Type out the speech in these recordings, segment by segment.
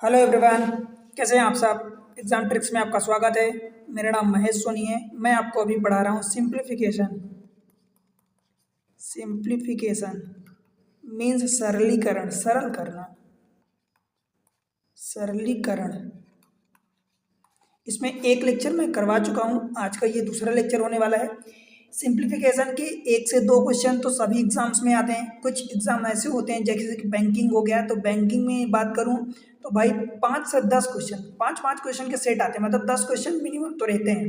Hello everyone, कैसे हैं आप सब। एग्जाम ट्रिक्स में आपका स्वागत है। मेरा नाम महेश सोनी है। मैं आपको अभी पढ़ा रहा हूँ सिंप्लीफिकेशन। सिंप्लीफिकेशन मीन्स सरलीकरण, सरल करना, सरलीकरण। इसमें एक लेक्चर मैं करवा चुका हूँ, आज का ये दूसरा लेक्चर होने वाला है। सिंप्लीफिकेशन के 1 से 2 क्वेश्चन तो सभी एग्जाम्स में आते हैं। कुछ एग्जाम ऐसे होते हैं जैसे कि बैंकिंग हो गया, तो बैंकिंग में बात करूं तो भाई 5 से 10 क्वेश्चन, 5-5 क्वेश्चन के सेट आते हैं, मतलब 10 क्वेश्चन मिनिमम तो रहते हैं।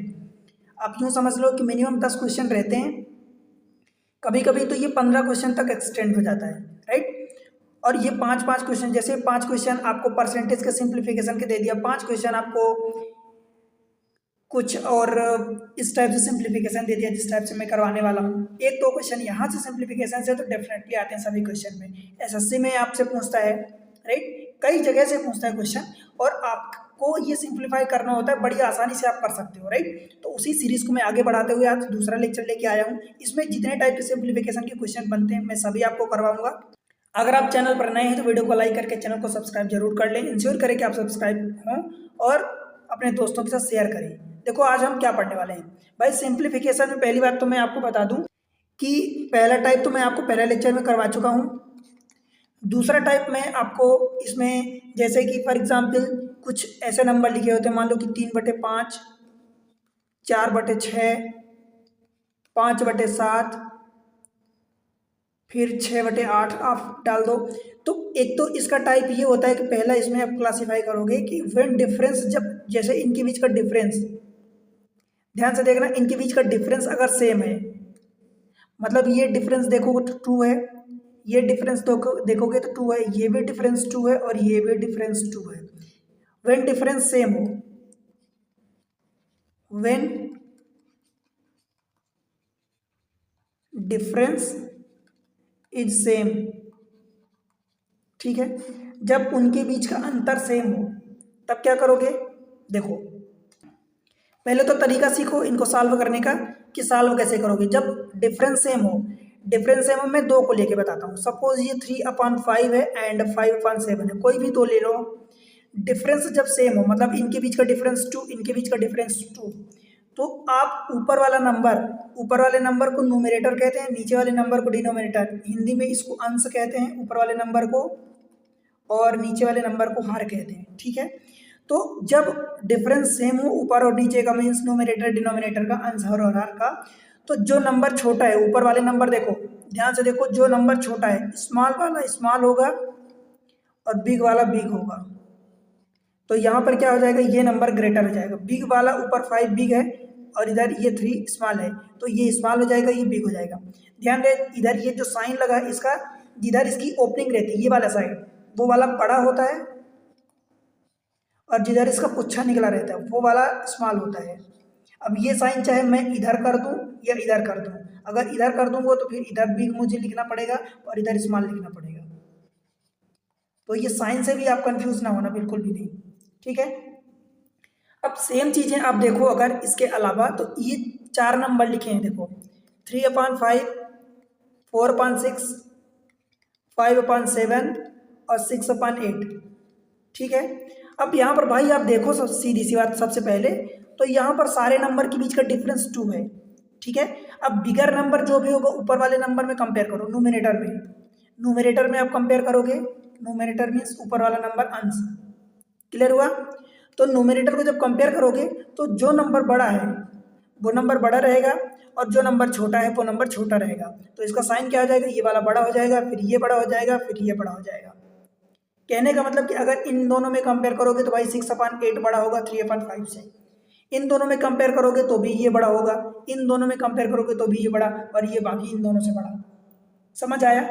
आप यूँ समझ लो कि मिनिमम 10 क्वेश्चन रहते हैं, कभी कभी तो ये 15 क्वेश्चन तक एक्सटेंड हो जाता है, राइट। और ये 5-5 क्वेश्चन, जैसे 5 क्वेश्चन आपको परसेंटेज के सिंप्लीफिकेशन के दे दिया, 5 क्वेश्चन आपको कुछ और इस टाइप से सिंप्लीफिकेशन दे दिया जिस टाइप से मैं करवाने वाला हूँ। 1-2 क्वेश्चन यहाँ से सिंप्लीफिकेशन से तो डेफिनेटली आते हैं सभी क्वेश्चन में। एसएससी में आपसे पूछता है, राइट, कई जगह से पूछता है क्वेश्चन, और आपको ये सिंप्लीफाई करना होता है, बड़ी आसानी से आप कर सकते हो, राइट। तो उसी सीरीज को मैं आगे बढ़ाते हुए आज दूसरा लेक्चर लेके आया हूँ। इसमें जितने टाइप के सिंप्लीफिकेशन के क्वेश्चन बनते हैं मैं सभी आपको करवाऊंगा। अगर आप चैनल पर नए हैं तो वीडियो को लाइक करके चैनल को सब्सक्राइब जरूर कर लें। इंश्योर करें कि आप सब्सक्राइब हों और अपने दोस्तों के साथ शेयर करें। देखो आज हम क्या पढ़ने वाले हैं भाई। सिंप्लीफिकेशन में पहली बात तो मैं आपको बता दूं कि पहला टाइप तो मैं आपको पहले लेक्चर में करवा चुका हूं। दूसरा टाइप में आपको इसमें, जैसे कि फॉर एग्जांपल कुछ ऐसे नंबर लिखे होते हैं, मान लो कि 3/5, 4/6, 5/7, फिर 6/8 आप डाल दो। तो एक तो इसका टाइप ये होता है कि पहला इसमें आप क्लासीफाई करोगे कि व्हेन डिफरेंस, जब जैसे इनके बीच का डिफरेंस, ध्यान से देखना, इनके बीच का डिफरेंस अगर सेम है, मतलब ये डिफरेंस देखोगे तो 2 है, ये डिफरेंस देखोगे तो 2 है, ये भी डिफरेंस 2 है और ये भी डिफरेंस 2 है। व्हेन डिफरेंस सेम हो, व्हेन डिफरेंस इज सेम, ठीक है, जब उनके बीच का अंतर सेम हो तब क्या करोगे। देखो पहले तो तरीका सीखो इनको सॉल्व करने का कि सॉल्व कैसे करोगे जब डिफरेंस सेम हो। डिफरेंस सेम हो, मैं 2 को लेके बताता हूँ। सपोज ये 3/5 है एंड 5/7 है, कोई भी 2 ले लो। डिफरेंस जब सेम हो, मतलब इनके बीच का डिफरेंस 2, इनके बीच का डिफरेंस 2, तो आप ऊपर वाले नंबर को न्यूमरेटर कहते हैं, नीचे वाले नंबर को डिनोमिनेटर। हिंदी में इसको अंश कहते हैं ऊपर वाले नंबर को, और नीचे वाले नंबर को हर कहते हैं, ठीक है। तो जब डिफरेंस सेम हो ऊपर और नीचे का, मीन्स न्यूमरेटर डिनोमिनेटर का, अंश और हर का, तो जो नंबर छोटा है, ऊपर वाले नंबर देखो, ध्यान से देखो, जो नंबर छोटा है स्मॉल वाला स्मॉल होगा और बिग वाला बिग होगा। तो यहाँ पर क्या हो जाएगा, ये नंबर ग्रेटर हो जाएगा। बिग वाला ऊपर 5 बिग है और इधर ये 3 स्मॉल है, तो ये स्मॉल हो जाएगा, ये बिग हो जाएगा। ध्यान दे, इधर ये जो साइन लगा है इसका, जिधर इसकी ओपनिंग रहती है ये वाला साइड, वो वाला बड़ा होता है, और जिधर इसका पुच्छा निकला रहता है वो वाला स्मॉल होता है। अब ये साइन चाहे मैं इधर कर दूं या इधर कर दूं, अगर इधर कर दूंगा तो फिर इधर बिग मुझे लिखना पड़ेगा और इधर स्मॉल लिखना पड़ेगा। तो ये साइन से भी आप कंफ्यूज ना होना, बिल्कुल भी नहीं, ठीक है। अब सेम चीजें आप देखो, अगर इसके अलावा तो ये 4 नंबर लिखे हैं, देखो 3/5, 4/6, 5/7 और 6/8, ठीक है। अब यहाँ पर भाई आप देखो, सब सीधी सी बात, सबसे पहले तो यहाँ पर सारे नंबर के बीच का डिफरेंस 2 है, ठीक है। अब बिगर नंबर जो भी होगा ऊपर वाले नंबर में कंपेयर करो, न्यूमरेटर में आप कंपेयर करोगे, न्यूमरेटर मीन्स ऊपर वाला नंबर अंश, क्लियर हुआ। तो न्यूमरेटर को जब कंपेयर करोगे तो जो नंबर बड़ा है वो नंबर बड़ा रहेगा और जो नंबर छोटा है वो नंबर छोटा रहेगा। तो इसका साइन क्या हो जाएगा, ये वाला बड़ा हो जाएगा, फिर ये बड़ा हो जाएगा, फिर ये बड़ा हो जाएगा। कहने का मतलब कि अगर इन दोनों में कंपेयर करोगे तो भाई 6/8 बड़ा होगा 3/5 से। इन दोनों में कंपेयर करोगे तो भी ये बड़ा होगा, इन दोनों में कंपेयर करोगे तो भी ये बड़ा, और ये बाकी इन दोनों से बड़ा। समझ आया।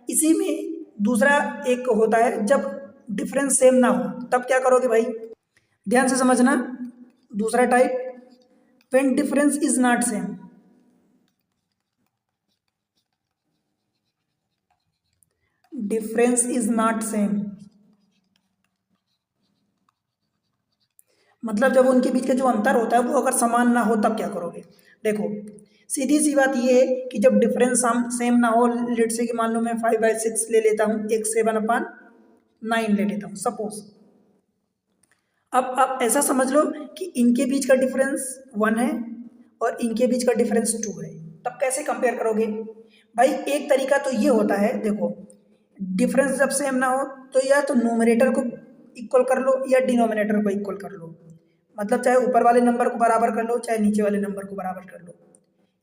इसी में दूसरा एक होता है, जब डिफरेंस सेम ना हो तब क्या करोगे भाई, ध्यान से समझना। दूसरा type, when difference is not same, difference is not same मतलब जब उनके बीच का जो अंतर होता है वो अगर समान ना हो तब क्या करोगे। देखो सीधी सी बात ये है कि जब डिफरेंस सेम ना हो, लेट से कि मान लो मैं 5/6 ले लेता हूँ, एक 7/9 ले लेता हूँ सपोज, अब आप ऐसा समझ लो कि इनके बीच का डिफरेंस 1 है और इनके बीच का डिफरेंस 2 है। तब कैसे कंपेयर करोगे भाई? एक तरीका तो ये होता है, देखो डिफरेंस जब सेम ना हो तो या तो न्यूमरेटर को इक्वल कर लो या डिनोमिनेटर को इक्वल कर लो। मतलब चाहे ऊपर वाले नंबर को बराबर कर लो चाहे नीचे वाले नंबर को बराबर कर लो।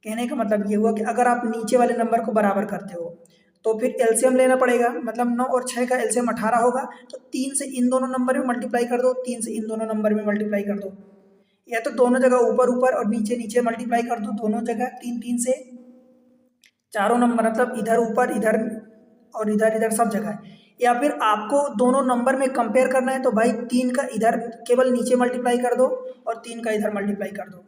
कहने का मतलब ये हुआ कि अगर आप नीचे वाले नंबर को बराबर करते हो तो फिर एलसीएम लेना पड़ेगा। मतलब 9 और 6 का एलसीएम 18 होगा, तो 3 से इन दोनों नंबर में मल्टीप्लाई कर दो, 3 से इन दोनों नंबर में मल्टीप्लाई कर दो, या तो दोनों जगह ऊपर ऊपर और नीचे नीचे मल्टीप्लाई कर दो, दोनों जगह 3 3 से चारों नंबर, मतलब इधर ऊपर इधर और इधर इधर सब जगह। या फिर आपको दोनों नंबर में कंपेयर करना है तो भाई 3 का इधर केवल नीचे मल्टीप्लाई कर दो और 3 का इधर मल्टीप्लाई कर दो,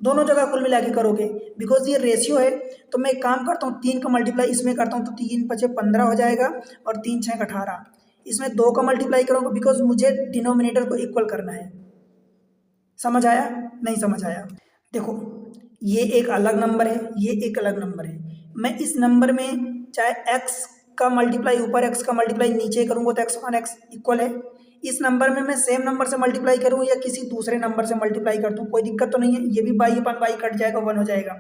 दोनों जगह कुल मिला के करोगे। बिकॉज ये रेशियो है तो मैं एक काम करता हूँ, 3 का मल्टीप्लाई इसमें करता हूँ तो 3 पचे 15 हो जाएगा और 3 छः 18। इसमें 2 का मल्टीप्लाई करूँगा बिकॉज मुझे डिनोमिनेटर को इक्वल करना है। समझ आया? नहीं समझ आया? देखो ये एक अलग नंबर है, ये एक अलग नंबर है। मैं इस नंबर में चाहे x का मल्टीप्लाई ऊपर x का मल्टीप्लाई नीचे करूँगा तो x 1 x इक्वल है। इस नंबर में मैं सेम नंबर से मल्टीप्लाई करूँ या किसी दूसरे नंबर से मल्टीप्लाई कर दूँ, कोई दिक्कत तो नहीं है। ये भी बाई अपन बाई कट जाएगा, 1 हो जाएगा,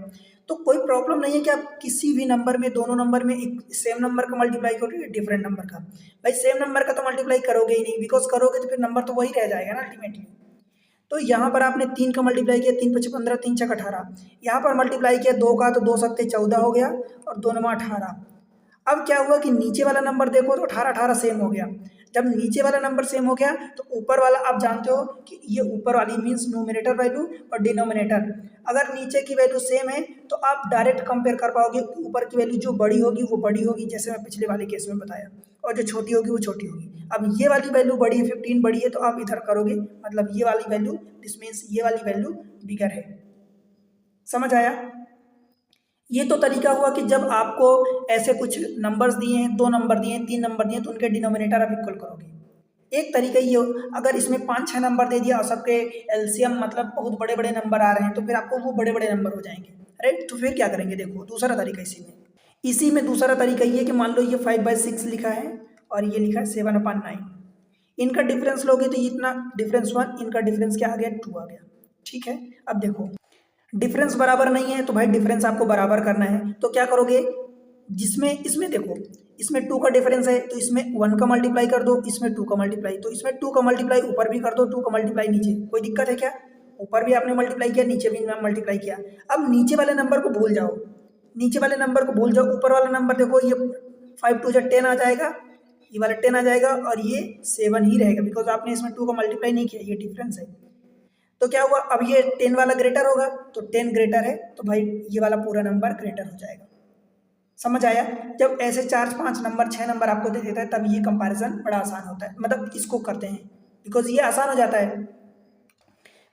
तो कोई प्रॉब्लम नहीं है कि आप किसी भी नंबर में, दोनों नंबर में एक सेम नंबर का मल्टीप्लाई करोगे या डिफरेंट नंबर का। भाई सेम नंबर का तो मल्टीप्लाई करोगे ही नहीं, बिकॉज करोगे तो फिर नंबर तो वही रह जाएगा ना अल्टीमेटली। तो यहाँ पर आपने 3 का मल्टीप्लाई किया, 3 पचे 15, 3 छः 18। यहाँ पर मल्टीप्लाई किया 2 का तो 2 सत्ते 14 हो गया और 2 नवा 18। अब क्या हुआ कि नीचे वाला नंबर देखो तो 18 18 सेम हो गया। जब नीचे वाला नंबर सेम हो गया तो ऊपर वाला आप जानते हो कि ये ऊपर वाली मीन्स न्यूमरेटर वैल्यू और डिनोमिनेटर, अगर नीचे की वैल्यू सेम है तो आप डायरेक्ट कंपेयर कर पाओगे। ऊपर की वैल्यू जो बड़ी होगी वो बड़ी होगी, जैसे मैं पिछले वाले केस में बताया, और जो छोटी होगी वो छोटी होगी। अब ये वाली वैल्यू बड़ी है, 15 बड़ी है, तो आप इधर करोगे, मतलब ये वाली वैल्यू, दिस मीन्स ये वाली वैल्यू बिगर है। समझ आया? ये तो तरीका हुआ कि जब आपको ऐसे कुछ नंबर्स दिए हैं, 2 नंबर दिए हैं, 3 नंबर दिए हैं, तो उनके डिनोमिनेटर आप इक्वल करोगे। एक तरीका ये हो, अगर इसमें 5-6 नंबर दे दिया और सबके एलसीएम मतलब बहुत बड़े बड़े नंबर आ रहे हैं तो फिर आपको वो बड़े बड़े नंबर हो जाएंगे, राइट? तो फिर क्या करेंगे? देखो दूसरा तरीका इसी में दूसरा तरीका ये है कि मान लो ये 5/6 लिखा है और ये लिखा है 7/9। इनका डिफरेंस लोगे तो इतना डिफरेंस 1, इनका डिफरेंस क्या आ गया? 2 आ गया। ठीक है, अब देखो डिफरेंस बराबर नहीं है तो भाई डिफरेंस आपको बराबर करना है, तो क्या करोगे? जिसमें इसमें देखो इसमें 2 का डिफरेंस है तो इसमें 1 का मल्टीप्लाई कर दो, इसमें 2 का मल्टीप्लाई, तो इसमें 2 का मल्टीप्लाई ऊपर भी कर दो, 2 का मल्टीप्लाई नीचे, कोई दिक्कत है क्या? ऊपर भी आपने मल्टीप्लाई किया, नीचे भी मल्टीप्लाई किया। अब नीचे वाले नंबर को भूल जाओ, नीचे वाले नंबर को भूल जाओ, ऊपर वाला नंबर देखो, ये 5 2 10 आ जाएगा, ये वाला 10 आ जाएगा और ये 7 ही रहेगा, बिकॉज आपने इसमें 2 का मल्टीप्लाई नहीं किया, ये डिफरेंस है। तो क्या हुआ? अब ये 10 वाला ग्रेटर होगा तो 10 ग्रेटर है तो भाई ये वाला पूरा नंबर ग्रेटर हो जाएगा। समझ आया? जब ऐसे 4 5 नंबर 6 नंबर आपको दे देता है तब ये कंपैरिजन बड़ा आसान होता है, मतलब इसको करते हैं बिकॉज ये आसान हो जाता है।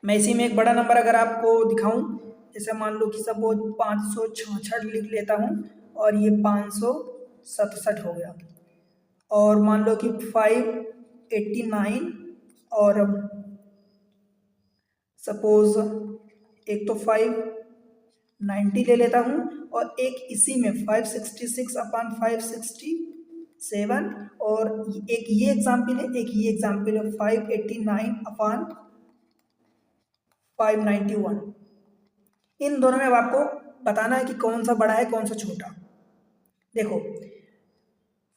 मैं इसी में एक बड़ा नंबर अगर आपको दिखाऊं, जैसे मान लो कि सपोज 566 लिख लेता हूं और ये 567 हो गया, और मान लो कि 589 और सपोज एक तो 590 ले लेता हूँ और एक इसी में 566/567, और एक ये एग्जाम्पल है, एक ये एग्जाम्पल है 589/591। इन दोनों में अब आपको बताना है कि कौन सा बड़ा है कौन सा छोटा। देखो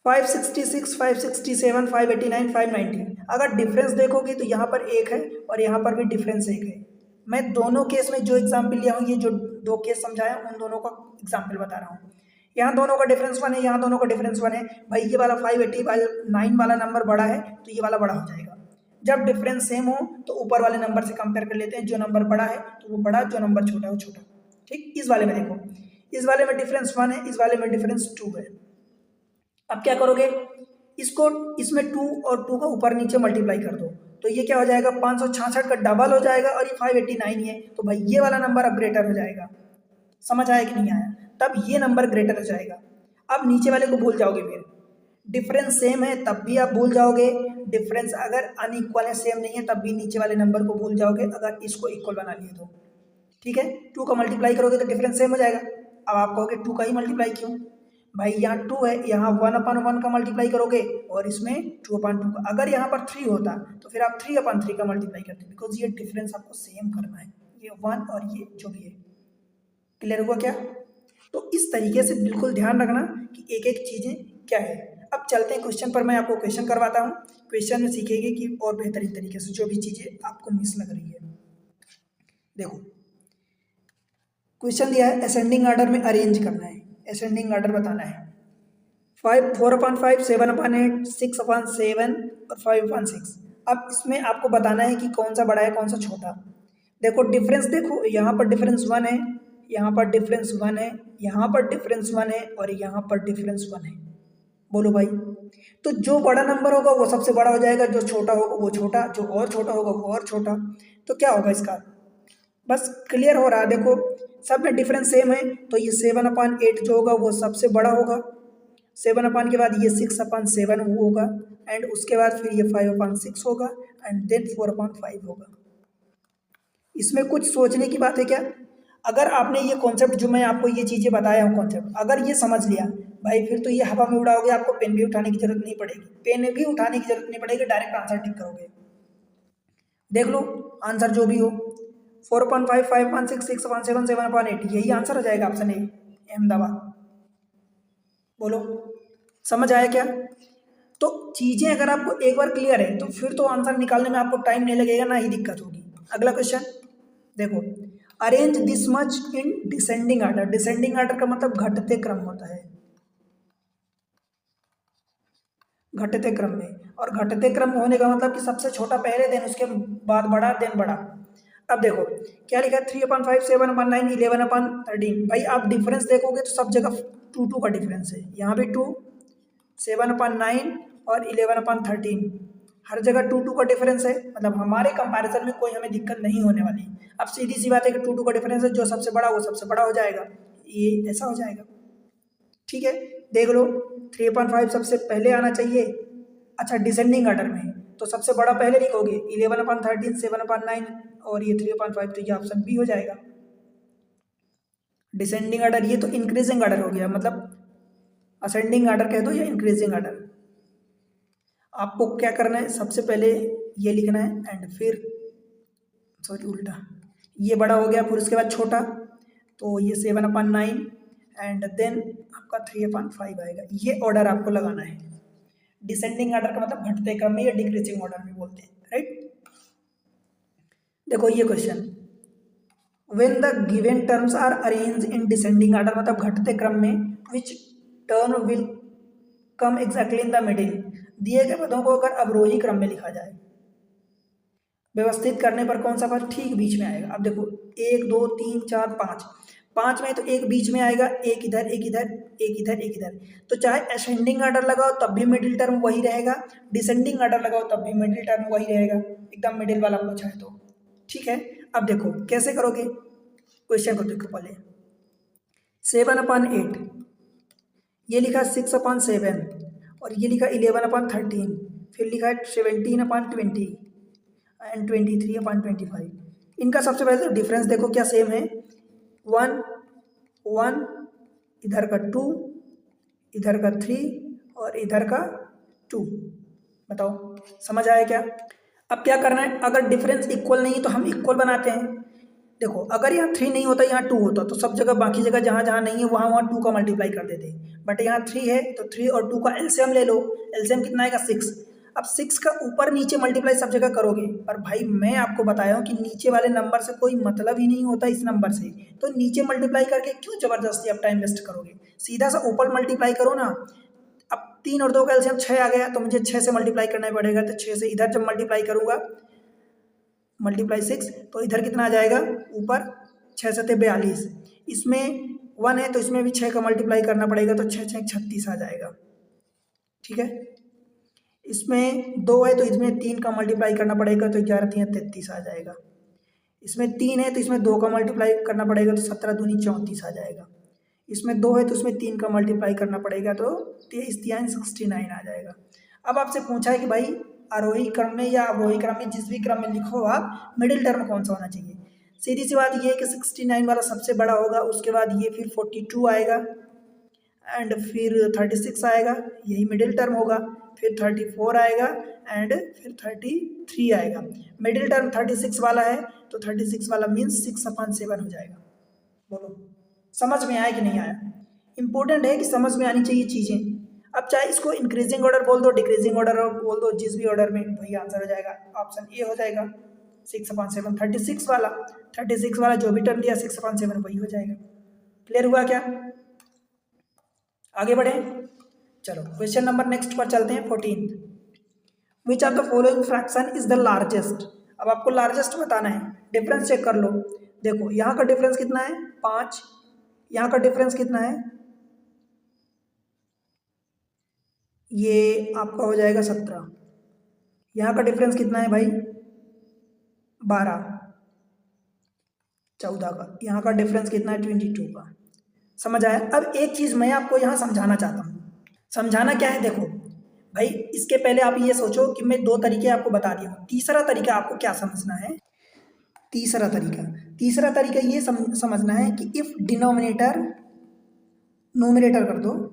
566, 567, 589, 590, अगर डिफरेंस देखोगे तो यहाँ पर एक है और यहाँ पर भी डिफरेंस एक है। मैं दोनों केस में जो एग्जाम्पल लिया हूँ, ये जो 2 केस समझाया उन दोनों का एग्जाम्पल बता रहा हूँ। यहाँ दोनों का डिफरेंस 1 है, यहाँ दोनों का डिफरेंस 1 है। भाई ये वाला 589 वाला नंबर बड़ा है तो ये वाला बड़ा हो जाएगा। जब डिफरेंस सेम हो तो ऊपर वाले नंबर से कंपेयर कर लेते हैं, जो नंबर बड़ा है तो वो बड़ा, जो नंबर छोटा है वो छोटा। ठीक, इस वाले में देखो, इस वाले में डिफरेंस 1 है, इस वाले में डिफरेंस 2 है। अब क्या करोगे? इसको इसमें 2 और 2 का ऊपर नीचे मल्टीप्लाई कर दो तो ये क्या हो जाएगा? 566 का डबल हो जाएगा और ये 589 है, तो भाई ये वाला नंबर अब ग्रेटर हो जाएगा। समझ आया कि नहीं आया? तब ये नंबर ग्रेटर हो जाएगा। अब नीचे वाले को भूल जाओगे, फिर डिफरेंस सेम है तब भी आप भूल जाओगे, डिफरेंस अगर अनइक्वल है, सेम नहीं है, तब भी नीचे वाले नंबर को भूल जाओगे अगर इसको इक्वल बना लिए तो। ठीक है, 2 का मल्टीप्लाई करोगे तो डिफरेंस सेम हो जाएगा। अब आप कहोगे 2 का ही मल्टीप्लाई क्यों? भाई यहाँ 2 है, यहाँ 1/1 का मल्टीप्लाई करोगे और इसमें 2/2 का। अगर यहाँ पर 3 होता तो फिर आप 3/3 का मल्टीप्लाई करते, बिकॉज ये डिफरेंस आपको सेम करना है, ये 1 और ये जो भी है। क्लियर हुआ क्या? तो इस तरीके से बिल्कुल ध्यान रखना कि एक एक चीज़ें क्या है। अब चलते हैं क्वेश्चन पर, मैं आपको क्वेश्चन करवाता हूँ। क्वेश्चन में सीखेंगे कि और बेहतरीन तरीके से जो भी चीज़ें आपको मिस लग रही है। देखो क्वेश्चन दिया है, असेंडिंग ऑर्डर में अरेंज करना है, असेंडिंग ऑर्डर बताना है। 4/5, 7/8, 6/7 और 5/6। अब इसमें आपको बताना है कि कौन सा बड़ा है कौन सा छोटा। देखो डिफरेंस, देखो यहाँ पर डिफरेंस 1 है, यहाँ पर डिफरेंस 1 है, यहाँ पर डिफरेंस 1 है और यहाँ पर डिफरेंस 1 है। बोलो भाई, तो जो बड़ा नंबर होगा वो सबसे बड़ा हो जाएगा, जो छोटा होगा वो छोटा, जो और छोटा होगा वो और छोटा। तो क्या होगा इसका, बस क्लियर हो रहा है। देखो सब में डिफरेंस सेम है, तो ये 7/8 जो होगा वो सबसे बड़ा होगा, 7 के बाद ये 6/7 होगा, एंड उसके बाद फिर ये 5/6 होगा, एंड देन 4/5 होगा। इसमें कुछ सोचने की बात है क्या? अगर आपने ये कॉन्सेप्ट, जो मैं आपको ये चीज़ें बताया हूँ कॉन्सेप्ट, अगर ये समझ लिया भाई, फिर तो ये हवा में उड़ाओगे, आपको पेन भी उठाने की जरूरत नहीं पड़ेगी, पेन भी उठाने की जरूरत नहीं पड़ेगी, डायरेक्ट आंसर टिक करोगे। देख लो आंसर जो भी हो, 4/5, 5/6, 6/7, 7/8, यही आंसर हो जाएगा, ऑप्शन ए अहमदाबाद। बोलो समझ आया क्या? तो चीज़ें अगर आपको एक बार क्लियर है तो फिर तो आंसर निकालने में आपको टाइम नहीं लगेगा, ना ही दिक्कत होगी। अगला क्वेश्चन देखो, arrange this much in descending order. Descending order का मतलब घटते क्रम होता है, घटते क्रम में, और घटते क्रम होने का मतलब कि सबसे छोटा पहले, देन उसके बाद बड़ा, देन बड़ा। अब देखो क्या लिखा है, 3/5, 7/9, 11/13। भाई आप डिफरेंस देखोगे तो सब जगह 2 का डिफरेंस है, यहाँ भी 2, 7/9 और 11/13, हर जगह 2 का डिफरेंस है, मतलब हमारे कंपैरिजन में कोई हमें दिक्कत नहीं होने वाली। अब सीधी सी बात है कि 2 का डिफरेंस है, जो सबसे बड़ा वो सबसे बड़ा हो जाएगा, ये ऐसा हो जाएगा। ठीक है, देख लो 3/5 सबसे पहले आना चाहिए। अच्छा डिसेंडिंग ऑर्डर में तो सबसे बड़ा पहले लिखोगे, 11/13, 7/9 और ये 3/5, तो ये ऑप्शन बी हो जाएगा। डिसेंडिंग ऑर्डर, ये तो इंक्रीजिंग ऑर्डर हो गया, मतलब असेंडिंग ऑर्डर कह दो या इंक्रीजिंग ऑर्डर। आपको क्या करना है, सबसे पहले ये लिखना है, एंड फिर सॉरी उल्टा, ये बड़ा हो गया, फिर उसके बाद छोटा, तो ये 7/9 एंड देन आपका 3/5 आएगा। ये ऑर्डर आपको लगाना है। डिसेंडिंग ऑर्डर का मतलब घटते क्रम में या डिक्रीजिंग ऑर्डर में बोलते हैं, राइट। देखो ये question, when the given terms are arrange in descending order, मतलब घटते क्रम में, which term will come exactly in the middle. दिए गए पदों को अगर अवरोही क्रम में लिखा जाए, व्यवस्थित करने पर कौन सा पद ठीक बीच में आएगा। अब देखो 1 2 3 4 5, 5 में तो एक बीच में आएगा, एक इधर एक इधर एक इधर एक इधर, तो चाहे असेंडिंग ऑर्डर लगाओ तब भी मिडिल टर्म वही रहेगा, डिसेंडिंग ऑर्डर लगाओ तब भी मिडिल टर्म वही रहेगा, एकदम मिडिल वाला पूछा है तो। ठीक है, अब देखो कैसे करोगे, क्वेश्चन को देखो पहले। 7/8, ये लिखा 6/7 और ये लिखा 11/13, फिर लिखा है 17/20 एंड 23/25। इनका सबसे पहले तो डिफरेंस देखो क्या सेम है, 1 1, इधर का 2, इधर का 3 और इधर का 2। बताओ समझ आया क्या? अब क्या करना है, अगर डिफरेंस इक्वल नहीं तो हम इक्वल बनाते हैं। देखो अगर यहाँ 3 नहीं होता, यहाँ 2 होता, तो सब जगह बाकी जगह जहाँ जहाँ नहीं है वहाँ वहाँ 2 का मल्टीप्लाई कर देते, बट यहाँ 3 है तो 3 और 2 का एलसीएम ले लो। एलसीएम कितना आएगा, 6। अब 6 का ऊपर नीचे मल्टीप्लाई सब जगह करोगे, पर भाई मैं आपको बताया हूँ कि नीचे वाले नंबर से कोई मतलब ही नहीं होता इस नंबर से, तो नीचे मल्टीप्लाई करके क्यों ज़बरदस्ती आप टाइम वेस्ट करोगे, सीधा सा ऊपर मल्टीप्लाई करो ना। अब 3 और 2 का एलसीएम 6 आ गया, तो मुझे 6 से मल्टीप्लाई करना पड़ेगा, तो 6 से इधर जब मल्टीप्लाई करूँगा, मल्टीप्लाई 6, तो इधर कितना आ जाएगा ऊपर, 6 7 42, इसमें 1 है तो इसमें भी 6 का मल्टीप्लाई करना पड़ेगा, तो 6 6 36 आ जाएगा। ठीक है, इसमें 2 है तो इसमें 3 का मल्टीप्लाई करना पड़ेगा, तो 11 3 33 आ जाएगा। इसमें 3 है तो इसमें 2 का मल्टीप्लाई करना पड़ेगा, तो 17 दूनी 34 आ जाएगा। इसमें 2 है तो इसमें 3 का मल्टीप्लाई करना पड़ेगा, तो 23 3 69 आ जाएगा। अब आपसे पूछा है कि भाई आरोही क्रम में या अवरोही क्रम में, जिस भी क्रम में लिखो आप, मिडिल टर्म कौन सा होना चाहिए। सीधी सी बात ये है कि 69 वाला सबसे बड़ा होगा, उसके बाद ये फिर 42 आएगा, एंड फिर 36 आएगा, यही मिडिल टर्म होगा, फिर 34 आएगा एंड फिर 33 आएगा। मिडिल टर्म 36 वाला है तो 36 वाला मीन्स 6/7 हो जाएगा। बोलो समझ में आया कि नहीं आया? इंपॉर्टेंट है कि समझ में आनी चाहिए चीज़ें। अब चाहे इसको इंक्रीजिंग ऑर्डर बोल दो, डिक्रीजिंग ऑर्डर बोल दो, जिस भी ऑर्डर में, वही आंसर हो जाएगा। ऑप्शन ए हो जाएगा 6/7। 36 वाला जो भी टर्म दिया 6/7 वही हो जाएगा। क्लियर हुआ क्या? आगे बढ़े, चलो क्वेश्चन नंबर नेक्स्ट पर चलते हैं। 14, which of the following fraction is the largest. अब आपको लार्जेस्ट बताना है, डिफरेंस चेक कर लो। देखो यहाँ का डिफरेंस कितना है 5, यहाँ का डिफरेंस कितना है, ये आपका हो जाएगा 17, यहाँ का डिफरेंस कितना है भाई 12, 14 का, यहाँ का डिफरेंस कितना है 22 का। समझ आया? अब एक चीज़ मैं आपको यहाँ समझाना चाहता हूँ। समझाना क्या है, देखो भाई इसके पहले आप ये सोचो कि मैं 2 तरीके आपको बता दिया हूँ, तीसरा तरीका आपको क्या समझना है? तीसरा तरीका ये समझना है कि इफ डिनोमिनेटर नोमिनेटर कर दो,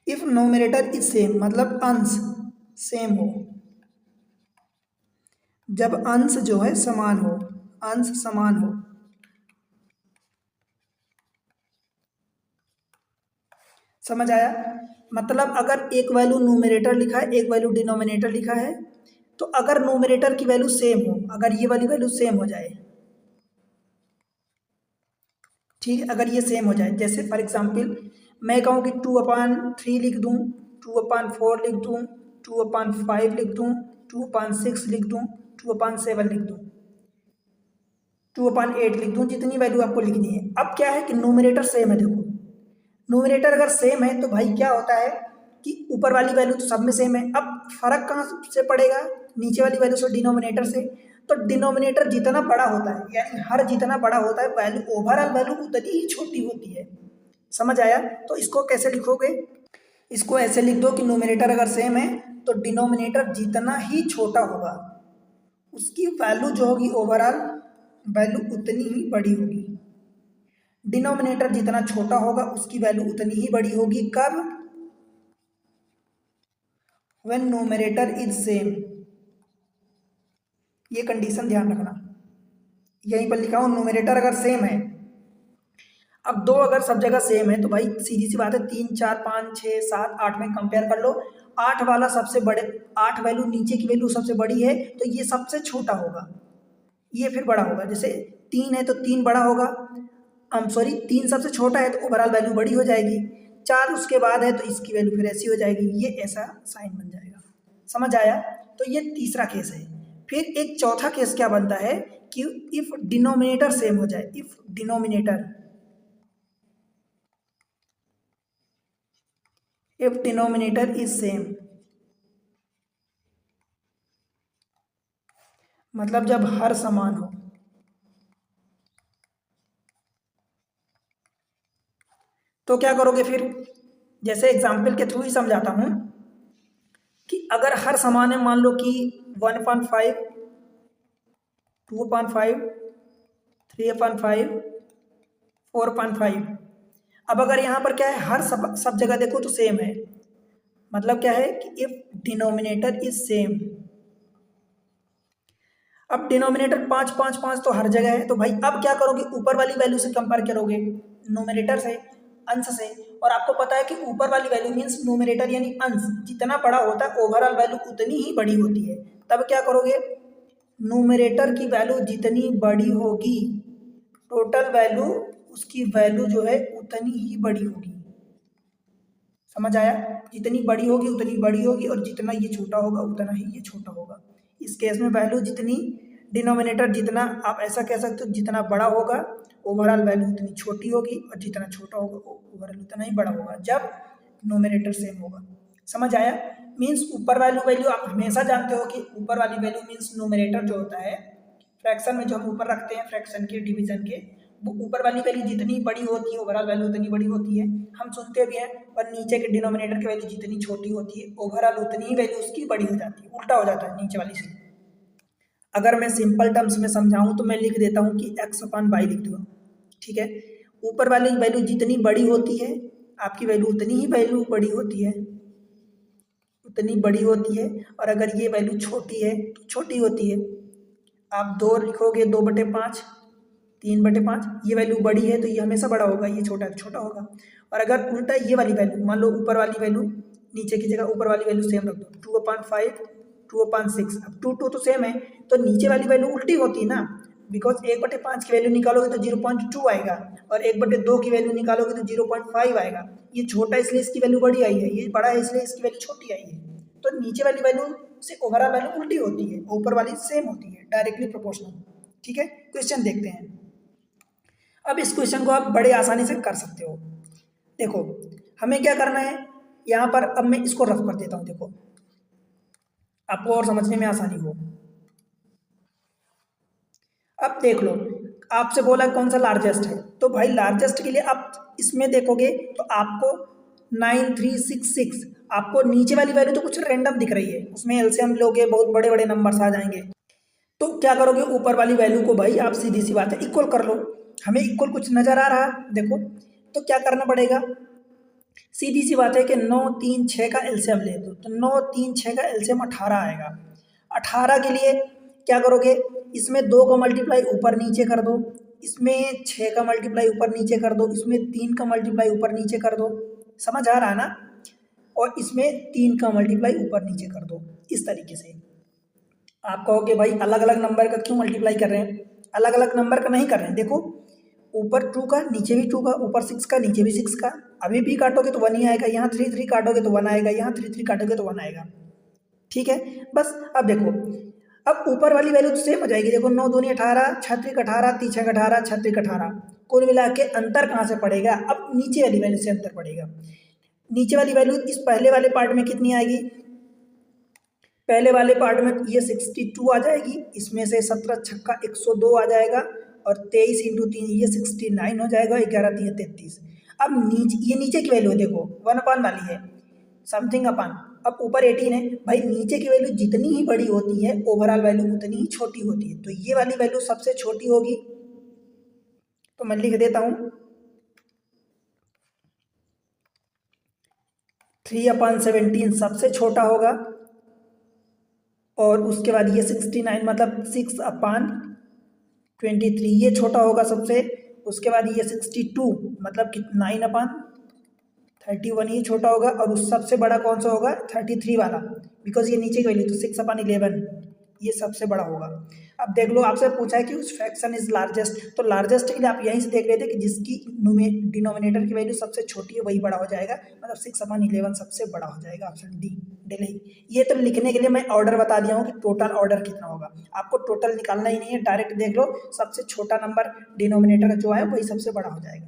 इफ नोमिनेटर इज सेम, मतलब अंश सेम हो, जब अंश जो है समान हो, अंश समान हो, समझ आया? मतलब अगर एक वैल्यू न्यूमरेटर लिखा है, एक वैल्यू डिनोमिनेटर लिखा है, तो अगर न्यूमरेटर की वैल्यू सेम हो, अगर ये वाली वैल्यू सेम हो जाए, ठीक है, अगर ये सेम हो जाए, जैसे फॉर एग्जांपल मैं कहूँ कि 2/3 लिख दूँ, 2/4 लिख दूँ, 2/5 लिख दूँ, 2/6 लिख दूँ, 2/7 लिख दूँ, 2/8 लिख दूँ, जितनी वैल्यू आपको लिखनी है। अब क्या है कि न्यूमरेटर सेम है। देखो न्यूमरेटर अगर सेम है तो भाई क्या होता है कि ऊपर वाली वैल्यू तो सब में सेम है। अब फर्क कहाँ से पड़ेगा? नीचे वाली वैल्यू से, डिनोमिनेटर से। तो डिनोमिनेटर जितना बड़ा होता है, यानी हर जितना बड़ा होता है वैल्यू, ओवरऑल वैल्यू उतनी ही छोटी होती है। समझ आया? तो इसको कैसे लिखोगे? इसको ऐसे लिख दो कि न्यूमरेटर अगर सेम है तो डिनोमिनेटर जितना ही छोटा होगा उसकी वैल्यू जो होगी, ओवरऑल वैल्यू उतनी ही बड़ी होगी। डिनोमिनेटर जितना छोटा होगा उसकी वैल्यू उतनी ही बड़ी होगी। कब? When numerator is same. ये कंडीशन ध्यान रखना, यहीं पर लिखा हूं, न्यूमरेटर अगर सेम है। अब 2 अगर सब जगह सेम है तो भाई सीधी सी बात है, 3 4 5 6 7 8 में कंपेयर कर लो। 8 वाला सबसे बड़े, 8 वैल्यू नीचे की वैल्यू सबसे बड़ी है तो ये सबसे छोटा होगा, ये फिर बड़ा होगा। जैसे 3 है तो 3 बड़ा होगा, सॉरी 3 सबसे छोटा है तो ओवरऑल वैल्यू बड़ी हो जाएगी। 4 उसके बाद है तो इसकी वैल्यू फिर ऐसी हो जाएगी, ये ऐसा साइन बन जाएगा। समझ आया? तो ये तीसरा केस है। फिर एक चौथा केस क्या बनता है कि इफ डिनोमिनेटर सेम हो जाए, इफ डिनोमिनेटर इज सेम, मतलब जब हर समान हो। तो क्या करोगे फिर? जैसे एग्जाम्पल के थ्रू ही समझाता हूं कि अगर हर समान है, मान लो कि 1/5, 2/5, 3/5, 4/5। अब अगर यहाँ पर क्या है, हर सब जगह देखो तो सेम है, मतलब क्या है कि इफ डिनोमिनेटर इज सेम। अब डिनोमिनेटर 5 5 5 तो हर जगह है, तो भाई अब क्या करोगे? ऊपर वाली वैल्यू से कंपेयर करोगे, न्यूमरेटर से, अंश से। और आपको पता है कि ऊपर वाली वैल्यू मीन्स न्यूमरेटर यानी अंश जितना बड़ा होता है ओवरऑल वैल्यू उतनी ही बड़ी होती है। तब क्या करोगे? न्यूमरेटर की वैल्यू जितनी बड़ी होगी, टोटल वैल्यू, उसकी वैल्यू जो है उतनी ही बड़ी होगी। समझ आया? जितनी बड़ी होगी उतनी बड़ी होगी, और जितना ये छोटा होगा उतना ही ये छोटा होगा। इस केस में वैल्यू जितनी, डिनोमिनेटर जितना, आप ऐसा कह सकते हो, जितना बड़ा होगा ओवरऑल वैल्यू उतनी छोटी होगी, और जितना छोटा होगा ओवरऑल उतना ही बड़ा होगा जब न्यूमरेटर सेम होगा। समझ आया? मीन्स ऊपर वाली वैल्यू, आप हमेशा जानते हो कि ऊपर वाली वैल्यू मीन्स न्यूमरेटर जो होता है फ्रैक्शन में, जो हम ऊपर रखते हैं फ्रैक्शन के, डिवीजन के, वो ऊपर वाली वैल्यू जितनी बड़ी होती है ओवरऑल वैल्यू उतनी बड़ी होती है, हम सुनते भी हैं। और नीचे के डिनोमिनेटर की वैल्यू जितनी छोटी होती है ओवरऑल उतनी ही वैल्यू उसकी बड़ी हो जाती है, उल्टा हो जाता है नीचे वाली से। अगर मैं सिंपल टर्म्स में समझाऊं तो मैं लिख देता हूं कि x/y लिख दूंगा, ठीक है। ऊपर वाली वैल्यू जितनी बड़ी होती है आपकी वैल्यू उतनी ही वैल्यू बड़ी होती है, उतनी बड़ी होती है। और अगर ये वैल्यू छोटी है तो छोटी होती है। आप 2 लिखोगे 2/5, 3/5, ये वैल्यू बड़ी है तो ये हमेशा बड़ा होगा, ये छोटा है तो छोटा होगा। और अगर उल्टा ये वाली वैल्यू, मान लो ऊपर वाली वैल्यू नीचे की जगह ऊपर वाली वैल्यू सेम रख दो, 2/5, 2/6, अब 2 तो सेम है तो नीचे वाली वैल्यू उल्टी होती है ना, बिकॉज 1/5 की वैल्यू निकालोगे तो 0.2 आएगा और 1/2 की वैल्यू निकालोगे तो 0.5 आएगा। ये छोटा इसलिए इसकी वैल्यू बड़ी आई है, ये बड़ा है इसलिए इसकी वैल्यू छोटी आई है। तो नीचे वाली वैल्यू से ओवरऑल वैल्यू उल्टी होती है, ऊपर वाली सेम होती है, डायरेक्टली प्रोपोर्शनल। ठीक है, क्वेश्चन देखते हैं। अब इस क्वेश्चन को आप बड़े आसानी से कर सकते हो। देखो हमें क्या करना है यहाँ पर, अब मैं इसको रफ कर देता हूँ, देखो आपको और समझने में आसानी हो। अब देख लो, आपसे बोला कौन सा लार्जेस्ट है, तो भाई लार्जेस्ट के लिए आप इसमें देखोगे तो आपको 9366, आपको नीचे वाली वैल्यू तो कुछ रैंडम दिख रही है, उसमें एलसीएम लोगे बहुत बड़े बड़े नंबर्स आ जाएंगे। तो क्या करोगे, ऊपर वाली वैल्यू को भाई आप सीधी सी बात है इक्वल कर लो। हमें इक्वल कुछ नजर आ रहा है देखो, तो क्या करना पड़ेगा, सीधी सी बात है कि 9 3 6 का एलसीएम ले दो, तो 9 3 6 का एलसीएम 18 आएगा। 18 के लिए क्या करोगे, इसमें 2 का मल्टीप्लाई ऊपर नीचे कर दो, इसमें 6 का मल्टीप्लाई ऊपर नीचे कर दो, इसमें 3 का मल्टीप्लाई ऊपर नीचे कर दो, समझ आ रहा है ना, और इसमें 3 का मल्टीप्लाई ऊपर नीचे कर दो। इस तरीके से आप कहोगे भाई अलग अलग नंबर का क्यों मल्टीप्लाई कर रहे हैं, अलग अलग नंबर का नहीं कर रहे हैं। देखो ऊपर 2 का नीचे भी 2 का, ऊपर 6 का नीचे भी 6 का, अभी भी काटोगे तो 1 ही आएगा, यहाँ 3 3 काटोगे तो 1 आएगा, यहाँ 3 3 काटोगे तो 1 आएगा। ठीक है, बस अब देखो, अब ऊपर वाली वैल्यू तो सेम हो जाएगी। देखो 9 दूनी 18, 6 3 18, 3 6 18, 6 3 18, कुल मिला के अंतर कहाँ से पड़ेगा, अब नीचे वाली वैल्यू से अंतर पड़ेगा। नीचे वाली वैल्यू इस पहले वाले पार्ट में कितनी आएगी, पहले वाले पार्ट में ये 62 आ जाएगी, इसमें से 17 छक्का 102 आ जाएगा और 23 इंटू 3 ये 69 हो जाएगा, 11 3 33। अब ये नीचे की वैल्यू देखो 1 अपान वाली है, समथिंग अपान, अब ऊपर 18 है, भाई नीचे की वैल्यू जितनी ही बड़ी होती है ओवरऑल वैल्यू उतनी ही छोटी होती है, तो ये वाली वैल्यू सबसे छोटी होगी। तो मैं लिख देता हूँ 3/17 सबसे छोटा होगा, और उसके बाद ये 69 मतलब 6/23 ये छोटा होगा सबसे, उसके बाद ये 62 मतलब कि 9/31 ये छोटा होगा, और उस सबसे बड़ा कौन सा होगा 33 वाला, बिकॉज ये नीचे की वैल्यू तो 6/11 ये सबसे बड़ा होगा। अब देख लो आपसे पूछा है कि उस फ्रैक्शन इज लार्जेस्ट, तो लार्जेस्ट के लिए आप यहीं से देख लेते कि जिसकी डिनोमिनेटर की वैल्यू सबसे छोटी है वही बड़ा हो जाएगा, मतलब 6/11 सबसे बड़ा हो जाएगा, ऑप्शन डी दिल्ली। ये तो लिखने के लिए मैं ऑर्डर बता दिया हूँ कि टोटल ऑर्डर कितना होगा, आपको टोटल निकालना ही नहीं है, डायरेक्ट देख लो सबसे छोटा नंबर डिनोमिनेटर जो है वही सबसे बड़ा हो जाएगा।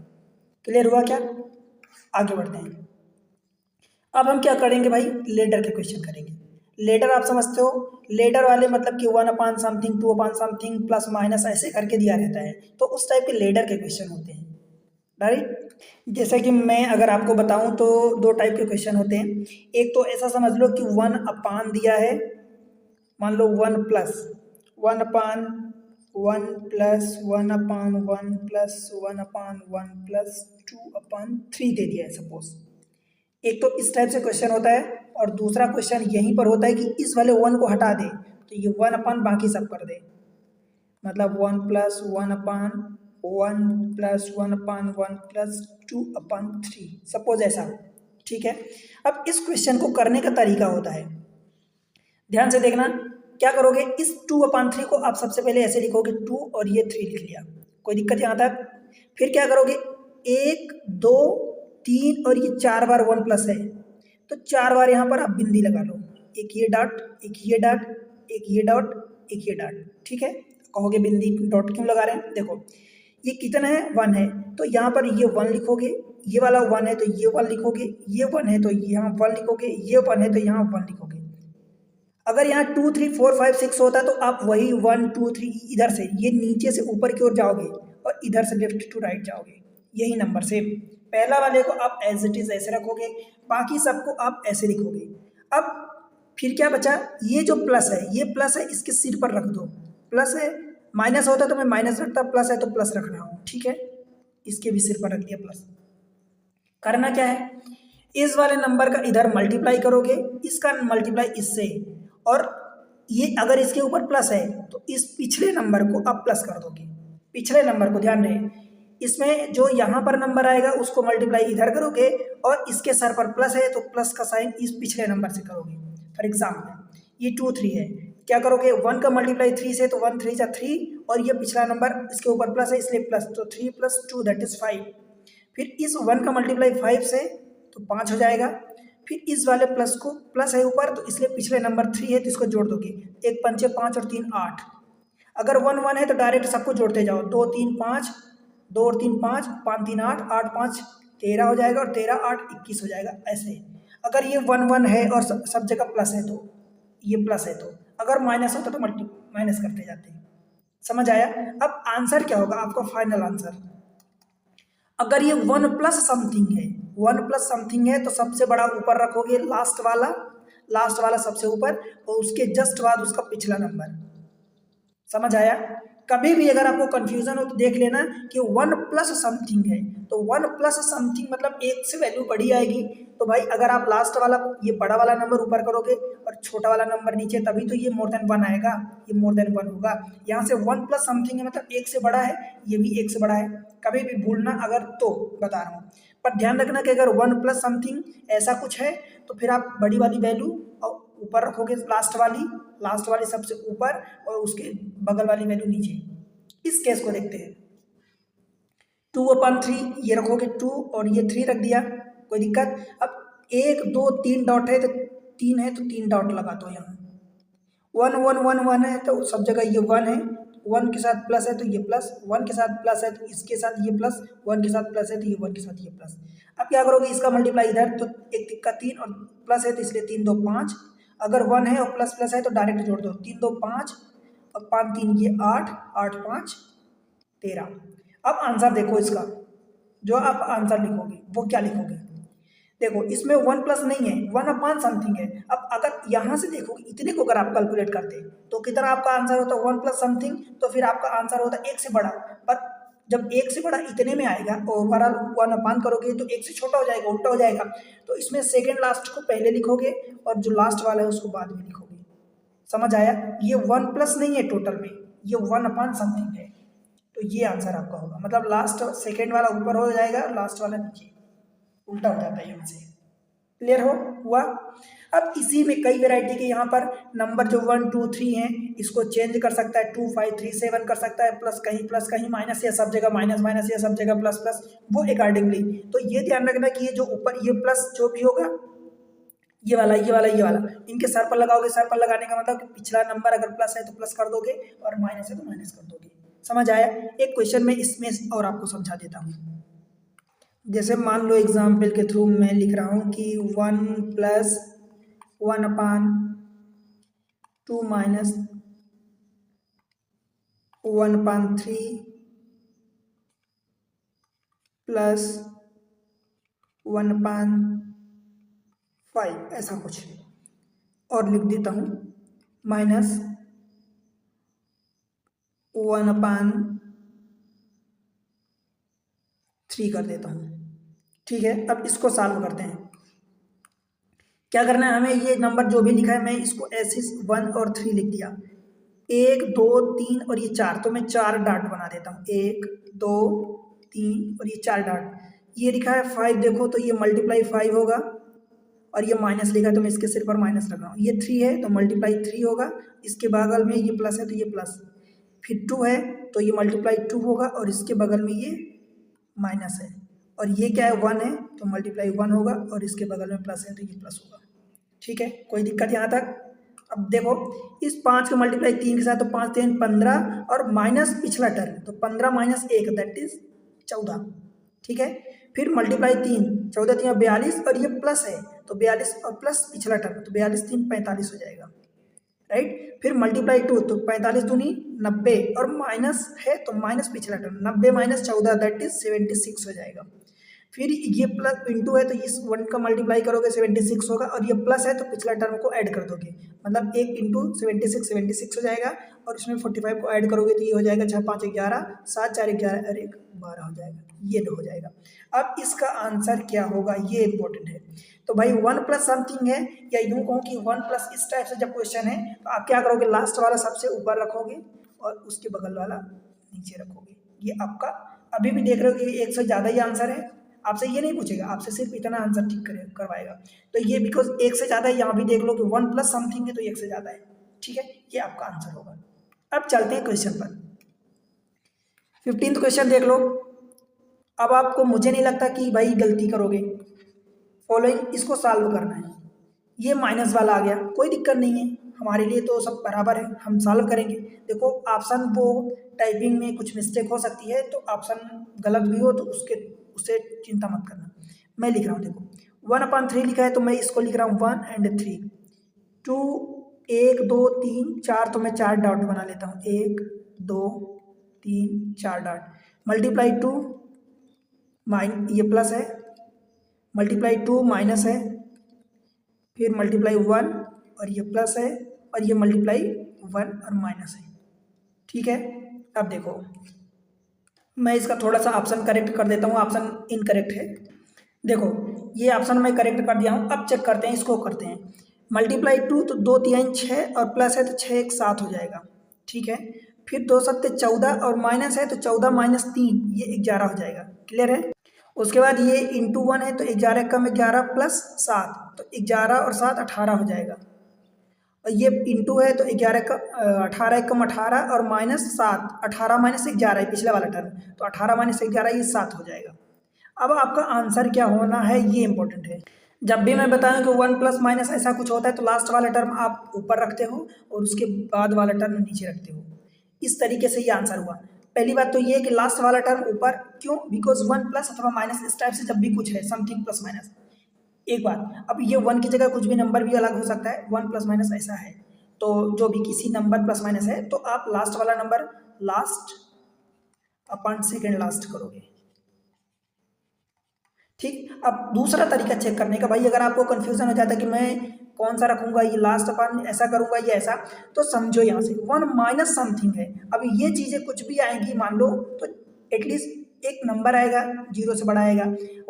क्लियर हुआ क्या, आगे बढ़ते हैं। अब हम क्या करेंगे भाई, लेडर के क्वेश्चन करेंगे। लेडर आप समझते हो, लेडर वाले मतलब कि 1 अपान समथिंग, 2 अपान समथिंग, प्लस माइनस ऐसे करके दिया रहता है, तो उस टाइप के लेडर के क्वेश्चन होते हैं। राइट, जैसे कि मैं अगर आपको बताऊं तो 2 टाइप के क्वेश्चन होते हैं। एक तो ऐसा समझ लो कि 1 अपान दिया है, मान लो 1 प्लस 1 अपान 1 प्लस 1 अपान 1 प्लस 1 अपान 1 प्लस 2/3 दे दिया है सपोज। एक तो इस टाइप से क्वेश्चन होता है, और दूसरा क्वेश्चन यहीं पर होता है कि इस वाले 1 को हटा दे तो ये 1 अपान बाकी सब कर दे, मतलब 1 प्लस 1 अपान 1 प्लस 1 अपान 1 प्लस 2/3 सपोज ऐसा। ठीक है, अब इस क्वेश्चन को करने का तरीका होता है, ध्यान से देखना। क्या करोगे, इस 2/3 को आप सबसे पहले ऐसे लिखोगे 2 और ये 3 लिख लिया, कोई दिक्कत यहाँ तक। फिर क्या करोगे, 1 2 3 और ये 4 बार 1 प्लस है, तो 4 बार यहाँ पर आप बिंदी लगा लो, एक ये डॉट, एक ये डॉट, एक ये डॉट, एक ये डॉट। ठीक है, कहोगे बिंदी डॉट क्यों लगा रहे हैं, देखो ये कितना है 1 है, तो यहाँ पर ये 1 लिखोगे, ये वाला 1 है तो ये 1 लिखोगे, ये 1 है तो यहाँ 1 लिखोगे, ये 1 है तो यहाँ 1 लिखोगे। अगर यहाँ 2 3 4 5 6 होता तो आप वही 1 2 3 इधर से ये नीचे से ऊपर की ओर जाओगे और इधर से लेफ्ट टू राइट जाओगे, यही नंबर सेम। पहला वाले को आप एज इट इज ऐसे रखोगे, बाकी सबको आप ऐसे लिखोगे। अब फिर क्या बचा, ये जो प्लस है, ये प्लस है इसके सिर पर रख दो, प्लस है, माइनस होता तो मैं माइनस रखता, प्लस है तो प्लस रख रहा हूँ। ठीक है, इसके भी सिर पर रख दिया प्लस। करना क्या है, इस वाले नंबर का इधर मल्टीप्लाई करोगे, इसका मल्टीप्लाई इससे, और ये अगर इसके ऊपर प्लस है तो इस पिछले नंबर को आप प्लस कर दोगे। पिछले नंबर को ध्यान रहे, इसमें जो यहाँ पर नंबर आएगा उसको मल्टीप्लाई इधर करोगे, और इसके सर पर प्लस है तो प्लस का साइन इस पिछले नंबर से करोगे। फॉर एग्जाम्पल ये 2 3 है, क्या करोगे 1 का मल्टीप्लाई 3 से, तो 1 3 जा 3, और ये पिछला नंबर इसके ऊपर प्लस है इसलिए प्लस, तो 3 + 2 दैट इज 5। फिर इस 1 का मल्टीप्लाई 5 से तो 5 हो जाएगा। फिर इस वाले प्लस को, प्लस है ऊपर तो इसलिए पिछले नंबर 3 है तो इसको जोड़ दोगे, 1 पंचे 5 और 3 8। अगर 1 1 है तो डायरेक्ट सबको जोड़ते जाओ, 2 3 5, 2 और 3 5, 5 3 8, 8 5 13 हो जाएगा, और 13 8 21 हो जाएगा। ऐसे अगर ये 1 1 है और सब जगह प्लस है तो ये प्लस है, तो अगर माइनस होता तो माइनस करते जाते हैं। समझ आया? अब आंसर क्या होगा आपका फाइनल आंसर, अगर ये 1 प्लस समथिंग है, 1 प्लस समथिंग है तो सबसे बड़ा ऊपर रखोगे, लास्ट वाला सबसे ऊपर, और उसके जस्ट बाद उसका पिछला नंबर। समझ आया? कभी भी अगर आपको कंफ्यूजन हो तो देख लेना कि 1 प्लस समथिंग है, तो 1 प्लस समथिंग मतलब 1 से वैल्यू बड़ी आएगी। तो भाई अगर आप लास्ट वाला ये बड़ा वाला नंबर ऊपर करोगे और छोटा वाला नंबर नीचे, तभी तो ये मोर देन 1 आएगा, ये मोर देन 1 होगा। यहाँ से 1 प्लस समथिंग है मतलब 1 से बड़ा है, ये भी 1 से बड़ा है। कभी भी भूलना अगर तो बता रहा हूँ, पर ध्यान रखना कि अगर 1 प्लस समथिंग ऐसा कुछ है तो फिर आप बड़ी वाली वैल्यू ऊपर रखोगे, लास्ट वाली सबसे ऊपर, और उसके बगल वाली वैल्यू नीचे। इस केस को देखते हैं, 2/3 ये रखोगे 2 और ये 3 रख दिया, कोई दिक्कत? अब 1 2 3 डॉट है तो 3 है तो 3 डॉट लगा दो यहाँ। 1 1 1 1 है तो सब जगह ये 1 है, 1 के साथ प्लस है तो ये प्लस, 1 के साथ प्लस है तो इसके साथ ये प्लस, 1 के साथ प्लस है तो ये 1 के साथ ये प्लस। अब क्या करोगे, इसका मल्टीप्लाई इधर, तो 1 तिक्का 3 और प्लस है तो इसलिए 3 2 5। अगर 1 है और प्लस प्लस है तो डायरेक्ट जोड़ दो, 3 2 5 और 5 3 ये 8, 8 5 13। अब आंसर देखो इसका, जो आप आंसर लिखोगे वो क्या लिखोगे, देखो इसमें 1 प्लस नहीं है, 1 समथिंग है। अब अगर यहाँ से देखोगे इतने को अगर आप कैलकुलेट करते तो कितना आपका आंसर होता, 1 प्लस समथिंग, तो फिर आपका आंसर होता 1 से बड़ा। पर जब 1 से बड़ा इतने में आएगा और ओवरऑल 1 करोगे तो 1 से छोटा हो जाएगा, उल्टा हो जाएगा। तो इसमें सेकेंड लास्ट को पहले लिखोगे और जो लास्ट वाला है उसको बाद में लिखोगे। समझ आया? ये 1 प्लस नहीं है टोटल में, ये 1 समथिंग है, तो ये आंसर आपका होगा। मतलब लास्ट सेकेंड वाला ऊपर हो जाएगा, लास्ट वाला नीचे, उल्टा हो जाता है यहाँ से। क्लियर हुआ? अब इसी में कई वैरायटी के यहाँ पर नंबर जो 1 2 3 हैं इसको चेंज कर सकता है, 2 5 3 7 कर सकता है, प्लस कहीं माइनस, या सब जगह माइनस या सब जगह प्लस, वो अकॉर्डिंगली। तो ये ध्यान रखना कि ये जो ऊपर ये प्लस जो भी होगा, ये वाला इनके सर पर लगाओगे। सर पर लगाने का मतलब कि पिछला नंबर अगर प्लस है तो प्लस कर दोगे और माइनस है तो माइनस कर दोगे। समझ आया? एक क्वेश्चन में इसमें और आपको समझा देता हूँ। जैसे मान लो एग्जाम्पल के थ्रू मैं लिख रहा हूँ कि 1 + 1/2 - 1/3 + 1/5, ऐसा कुछ और लिख देता हूँ, -1/3 कर देता हूँ। ठीक है, अब इसको सॉल्व करते हैं। क्या करना है हमें, ये नंबर जो भी लिखा है मैं इसको ऐसे 1 और 3 लिख दिया, 1 2 3 और ये 4, तो मैं 4 डॉट बना देता हूँ, 1 2 3 और ये 4 डॉट। ये लिखा है 5, देखो तो ये मल्टीप्लाई 5 होगा, और ये माइनस लिखा है तो मैं इसके सिर पर माइनस रख रहा हूँ। ये 3 है तो मल्टीप्लाई 3 होगा, इसके बगल में ये प्लस है तो ये प्लस। फिर 2 है तो ये मल्टीप्लाई 2 होगा और इसके बगल में ये माइनस है, और ये क्या है 1 है तो मल्टीप्लाई 1 होगा, और इसके बगल में प्लस है तो ये प्लस होगा। ठीक है, कोई दिक्कत यहाँ तक? अब देखो इस 5 का मल्टीप्लाई 3 के साथ, तो 5 3 15 और माइनस पिछला टर्म, तो 15 - 1 दैट इज 14। ठीक है, फिर मल्टीप्लाई 3, 14 3 42, और ये प्लस है तो 42 और प्लस पिछला टर्म, तो 42 3 45 हो जाएगा, राइट। फिर मल्टीप्लाई 2, तो 45 दूनी 90, और माइनस है तो माइनस पिछला टर्म, 90 - 14 दैट इज 76 हो जाएगा। फिर ये प्लस इंटू है तो इस 1 का मल्टीप्लाई करोगे 76 होगा, और ये प्लस है तो पिछला टर्म को ऐड कर दोगे, मतलब 1 इंटू 76 हो जाएगा, और इसमें 45 को ऐड करोगे तो ये हो जाएगा 6 5 11, 7 4 11 और 1 12 हो जाएगा, ये हो जाएगा। अब इसका आंसर क्या होगा ये इंपॉर्टेंट है। तो भाई 1 प्लस समथिंग है, या यूँ कहूँ कि 1 प्लस इस टाइप से जब क्वेश्चन है तो आप क्या करोगे, लास्ट वाला सबसे ऊपर रखोगे और उसके बगल वाला नीचे रखोगे। ये आपका अभी भी देख रहे हो कि 1 से ज़्यादा ही आंसर है, आपसे ये नहीं पूछेगा, आपसे सिर्फ इतना आंसर ठीक करवाएगा। तो ये बिकॉज 1 से ज़्यादा है, यहाँ भी देख लो कि 1 प्लस समथिंग है तो 1 से ज़्यादा है, ठीक है, ये आपका आंसर होगा। अब चलते हैं क्वेश्चन पर। 15th क्वेश्चन देख लो। अब आपको मुझे नहीं लगता कि भाई गलती करोगे, फॉलोइंग इसको सॉल्व करना है। ये माइनस वाला आ गया, कोई दिक्कत नहीं है, हमारे लिए तो सब बराबर है, हम सॉल्व करेंगे। देखो ऑप्शन वो टाइपिंग में कुछ मिस्टेक हो सकती है, तो ऑप्शन गलत भी हो तो उससे चिंता मत करना। मैं लिख रहा हूँ, देखो 1/3 लिखा है तो मैं इसको लिख रहा हूँ 1 and 3, 2 1 2 3 4, तो मैं 4 डॉट बना लेता हूँ, 1 2 3 4 डॉट, मल्टीप्लाई 2 ये प्लस है, मल्टीप्लाई 2 माइनस है, फिर मल्टीप्लाई 1 और ये प्लस है, और ये मल्टीप्लाई 1 और माइनस है, ठीक है। अब देखो मैं इसका थोड़ा सा ऑप्शन करेक्ट कर देता हूँ, ऑप्शन इनकरेक्ट है। देखो ये ऑप्शन मैं करेक्ट कर दिया हूँ। अब चेक करते हैं, इसको करते हैं मल्टीप्लाई 2, तो 2 3 6 और प्लस है तो 6 1 7 हो जाएगा, ठीक है। फिर 2 7 14 और माइनस है तो 14 माइनस 3 ये 11 हो जाएगा, क्लियर है। उसके बाद ये इंटू 1 है तो 11 कम 11 प्लस 7, तो 11 और 7 18 हो जाएगा। और ये इंटू है तो 11 का 18 कम 18 और माइनस 7, 18 माइनस 11 है पिछला वाला टर्म, तो 18 माइनस 11 ये 7 हो जाएगा। अब आपका आंसर क्या होना है ये इंपॉर्टेंट है। जब भी मैं बताऊं कि 1 प्लस माइनस ऐसा कुछ होता है तो लास्ट वाला टर्म आप ऊपर रखते हो और उसके बाद वाला टर्म नीचे रखते हो, इस तरीके से ये आंसर हुआ। पहली बात तो ये कि लास्ट वाला टर्म ऊपर क्यों, बिकॉज 1 प्लस अथवा माइनस इस टाइप से जब भी कुछ है समथिंग प्लस माइनस। एक बात, अब ये 1 की जगह कुछ भी नंबर भी अलग हो सकता है, 1 प्लस माइनस ऐसा है, तो जो भी किसी नंबर प्लस माइनस है तो आप लास्ट वाला number last upon second last करोगे, ठीक। अब दूसरा तरीका चेक करने का, भाई अगर आपको कंफ्यूजन हो जाता है कि मैं कौन सा रखूंगा, ये लास्ट अपन ऐसा करूंगा ये ऐसा, तो समझो यहाँ से 1 माइनस समथिंग है। अब ये चीज़ें कुछ भी आएंगी मान लो तो एटलीस्ट एक नंबर आएगा, 0 से बड़ा आएगा।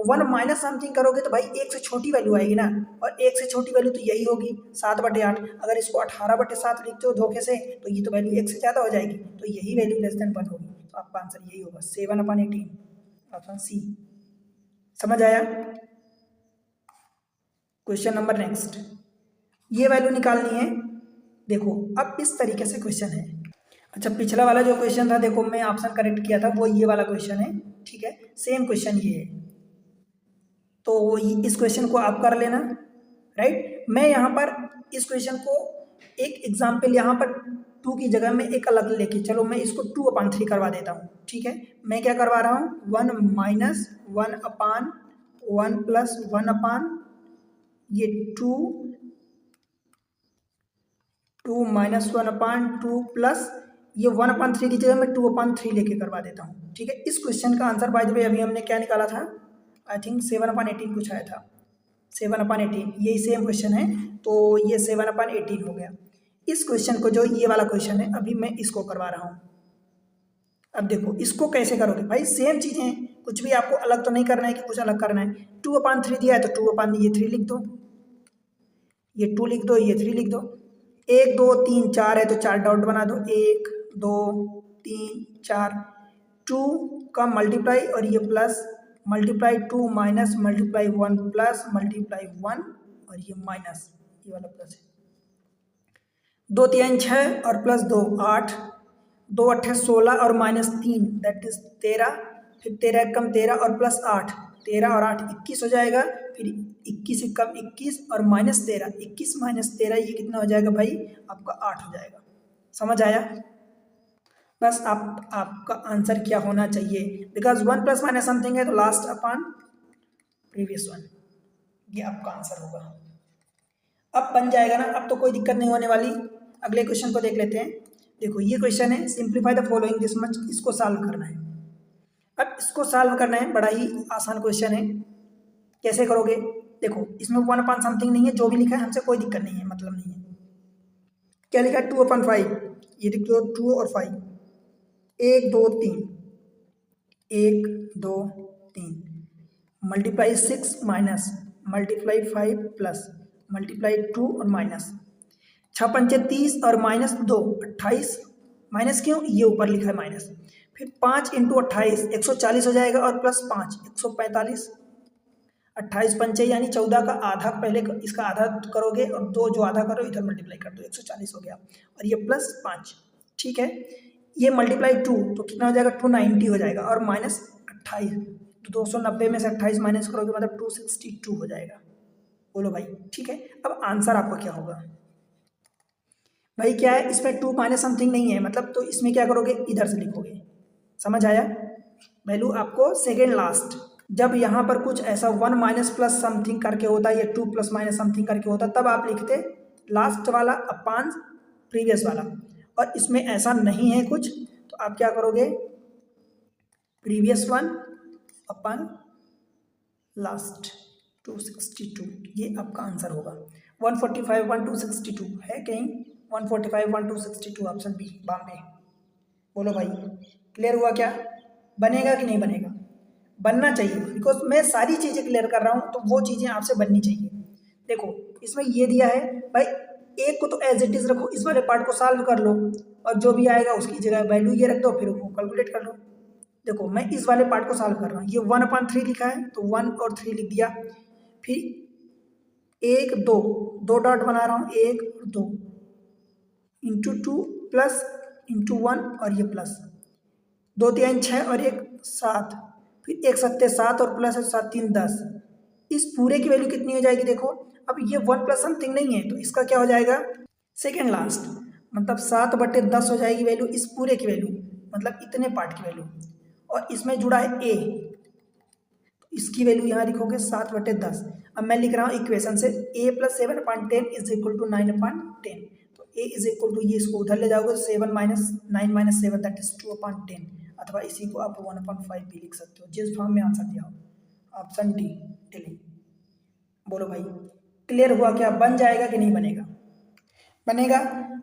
1 माइनस समथिंग करोगे तो भाई 1 से छोटी वैल्यू आएगी ना, और 1 से छोटी वैल्यू तो यही होगी 7/8। अगर इसको 18/7 लिखते हो धोखे से तो ये तो वैल्यू 1 से ज़्यादा हो जाएगी, तो यही वैल्यू लेस देन 1 होगी, तो आपका आंसर यही होगा 7/18, ऑप्शन सी। समझ आया। क्वेश्चन नंबर नेक्स्ट, ये वैल्यू निकालनी है। देखो अब इस तरीके से क्वेश्चन है। अच्छा पिछला वाला जो क्वेश्चन था देखो मैं ऑप्शन करेक्ट किया था, वो ये वाला क्वेश्चन है, ठीक है, सेम क्वेश्चन ये है, तो इस क्वेश्चन को आप कर लेना, राइट। मैं यहाँ पर इस क्वेश्चन को एक एग्जाम्पल यहाँ पर 2 की जगह में एक अलग लेके चलो, मैं इसको 2/3 करवा देता हूँ, ठीक है। मैं क्या करवा रहा हूँ, 1 माइनस 1/1 प्लस 1/, ये 2 माइनस 1/2 प्लस ये 1/3 की जगह मैं 2/3 लेके करवा देता हूँ, ठीक है। इस क्वेश्चन का आंसर बाय द वे अभी हमने क्या निकाला था, आई थिंक 7/18 कुछ आया था, 7/18 यही सेम क्वेश्चन है, तो ये 7/18 हो गया। इस क्वेश्चन को जो ये वाला क्वेश्चन है अभी मैं इसको करवा रहा हूँ। अब देखो इसको कैसे करोगे, भाई सेम चीज़ें, कुछ भी आपको अलग तो नहीं करना है कि कुछ अलग करना है। 2/3 दिया है तो 2/3 लिख दो, ये 2 लिख दो, ये 3 लिख दो। 1 2 3 4 है तो 4 डॉट बना दो, 1 2 3 4, 2 का मल्टीप्लाई और ये plus, multiply 2 minus multiply 1 plus multiply 1 और ये माइनस, ये वाला प्लस है। 2 3 6 और प्लस 2 8, 2 8 16 और माइनस 3 दैट इज 13, फिर 13 कम 13 और प्लस 8, 13 और 8 21 हो जाएगा, फिर 21 से कम 21 और माइनस 13, 21 माइनस 13 ये कितना हो जाएगा भाई, आपका 8 हो जाएगा। समझ आया। बस आपका आंसर क्या होना चाहिए, बिकॉज 1 प्लस माइनस समथिंग है तो लास्ट अपॉन प्रीवियस वन, ये आपका आंसर होगा। अब बन जाएगा ना, अब तो कोई दिक्कत नहीं होने वाली। अगले क्वेश्चन को देख लेते हैं। देखो ये क्वेश्चन है, simplify the following this much, इसको सॉल्व करना है। अब इसको सॉल्व करना है, बड़ा ही आसान क्वेश्चन है। कैसे करोगे? देखो इसमें 1 अपॉन समथिंग नहीं है, जो भी लिखा है हमसे कोई दिक्कत नहीं है, मतलब नहीं है। क्या लिखा है? 2/5, ये लिख दो 2 और 5, 1 2 3, 1 2 3, multiply 6 minus, multiply 5 plus, multiply 2 और माइनस, 6 पंचे 30 और माइनस 2 28, माइनस क्यों? ये ऊपर लिखा है माइनस। फिर 5 इंटू 28 140 हो जाएगा, और प्लस 5 145, 28 पंचे यानी 14 का आधा, पहले इसका आधा करोगे और 2 जो आधा करो इधर मल्टीप्लाई कर दो, 140 हो गया, और ये प्लस 5, ठीक है। ये मल्टीप्लाई 2 तो कितना हो जाएगा? 290 हो जाएगा, और माइनस 28, तो 290 में से 28 माइनस करोगे मतलब 262 हो जाएगा। बोलो भाई, ठीक है। अब आंसर आपका क्या होगा भाई? क्या है इसमें? 2 माइनस समथिंग नहीं है, मतलब तो इसमें क्या करोगे? इधर से लिखोगे। समझ आया? वैल्यू आपको सेकेंड लास्ट, जब यहाँ पर कुछ ऐसा 1 माइनस प्लस समथिंग करके होता है या 2 प्लस माइनस समथिंग करके होता, तब आप लिखते लास्ट वाला अपान प्रीवियस वाला, और इसमें ऐसा नहीं है कुछ, तो आप क्या करोगे? प्रीवियस 1 अपान लास्ट 262, ये आपका आंसर होगा। 145 1 262 है कहीं? 145 1 262 ऑप्शन बी, बॉम्बे। बोलो भाई, क्लियर हुआ क्या? बनेगा कि नहीं बनेगा? बनना चाहिए, बिकॉज मैं सारी चीज़ें क्लियर कर रहा हूँ, तो वो चीज़ें आपसे बननी चाहिए। देखो इसमें ये दिया है भाई, एक को तो एज इट इज़ रखो, इस वाले पार्ट को सॉल्व कर लो, और जो भी आएगा उसकी जगह वैल्यू ये रख दो, फिर वो कैलकुलेट कर लो। देखो मैं इस वाले पार्ट को सॉल्व कर रहा हूँ, ये 1/3 लिखा है तो 1 और 3 लिख दिया, फिर 1 2 2 डॉट बना रहा हूँ, 1 और 2 इंटू 2 प्लस इंटू 1 और ये प्लस, 2 3 6 और 1 7, फिर 1 7 7 और प्लस 7 3 10, इस पूरे की वैल्यू कितनी हो जाएगी? देखो अब ये 1 प्लस समथिंग नहीं है, तो इसका क्या हो जाएगा? सेकेंड लास्ट, मतलब 7/10 हो जाएगी वैल्यू, इस पूरे की वैल्यू, मतलब इतने पार्ट की वैल्यू, और इसमें जुड़ा है ए, तो इसकी वैल्यू यहाँ लिखोगे 7/10। अब मैं लिख रहा हूँ इक्वेशन से, a + 7/10 इज इक्वल टू 9/10, तो a इज इक्वल टू, ये इसको उधर ले जाओगे तो 7 माइनस 9 - 7 दैट इज 2/10, अथवा इसी को आप 1/5 भी लिख सकते हो, जिस फॉर्म में आंसर दिया हो। Option D delete. बोलो भाई, क्लियर हुआ क्या? बन जाएगा कि नहीं बनेगा? बनेगा।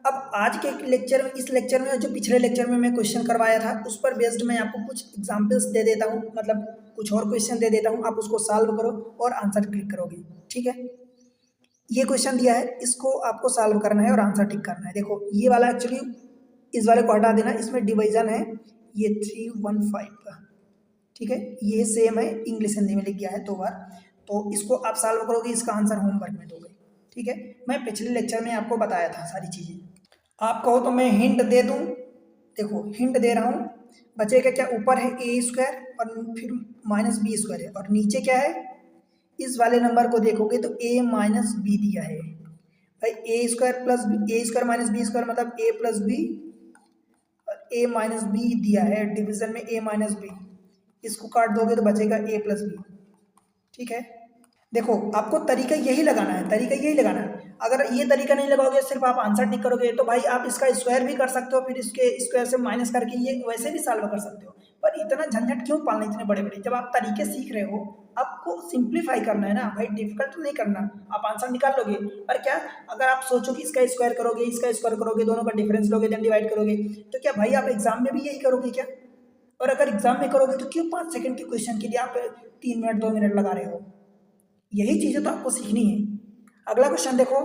अब आज के लेक्चर में, इस लेक्चर में, जो पिछले लेक्चर में मैं क्वेश्चन करवाया था उस पर बेस्ड मैं आपको कुछ एग्जांपल्स दे देता हूँ, मतलब कुछ और क्वेश्चन दे देता हूँ, आप उसको सॉल्व करो और आंसर क्लिक करोगे, ठीक है। ये क्वेश्चन दिया है, इसको आपको सॉल्व करना है और आंसर टिक करना है। देखो ये वाला एक्चुअली इस वाले को हटा देना, इसमें डिवीजन है, ये 315 का, ठीक है। ये सेम है, इंग्लिश हिंदी में लिख गया है 2 बार, तो इसको आप सॉल्व करोगे, इसका आंसर होमवर्क में दोगे, ठीक है। मैं पिछले लेक्चर में आपको बताया था सारी चीज़ें। आप कहो तो मैं हिंट दे दूँ? देखो हिंट दे रहा हूँ, बचेगा क्या? ऊपर है a² और फिर -b² है, और नीचे क्या है? इस वाले नंबर को देखोगे तो a - b दिया है भाई, a² + b² मतलब a + b, और a - b दिया है डिवीजन में, a - b, इसको काट दोगे तो बचेगा a + b, ठीक है। देखो आपको तरीका यही लगाना है, तरीका यही लगाना है। अगर ये तरीका नहीं लगाओगे, सिर्फ आप आंसर टिक करोगे, तो भाई आप इसका स्क्वायर भी कर सकते हो, फिर इसके स्क्वायर से माइनस करके ये वैसे भी सॉल्व कर सकते हो, पर इतना झंझट क्यों पालना इतने बड़े बड़े? जब आप तरीके सीख रहे हो, आपको सिंप्लीफाई करना है ना भाई, डिफिकल्ट नहीं करना। आप आंसर निकाल लोगे, पर क्या अगर आप सोचो कि इसका स्क्वायर करोगे, इसका स्क्वायर करोगे, दोनों का डिफरेंस लोगे, देन डिवाइड करोगे, तो क्या भाई आप एग्जाम में भी यही करोगे क्या? और अगर एग्जाम में करोगे तो क्यों 5 सेकंड के क्वेश्चन के लिए आप 3 मिनट 2 मिनट लगा रहे हो? यही चीज़ें तो आपको सीखनी है। अगला क्वेश्चन देखो,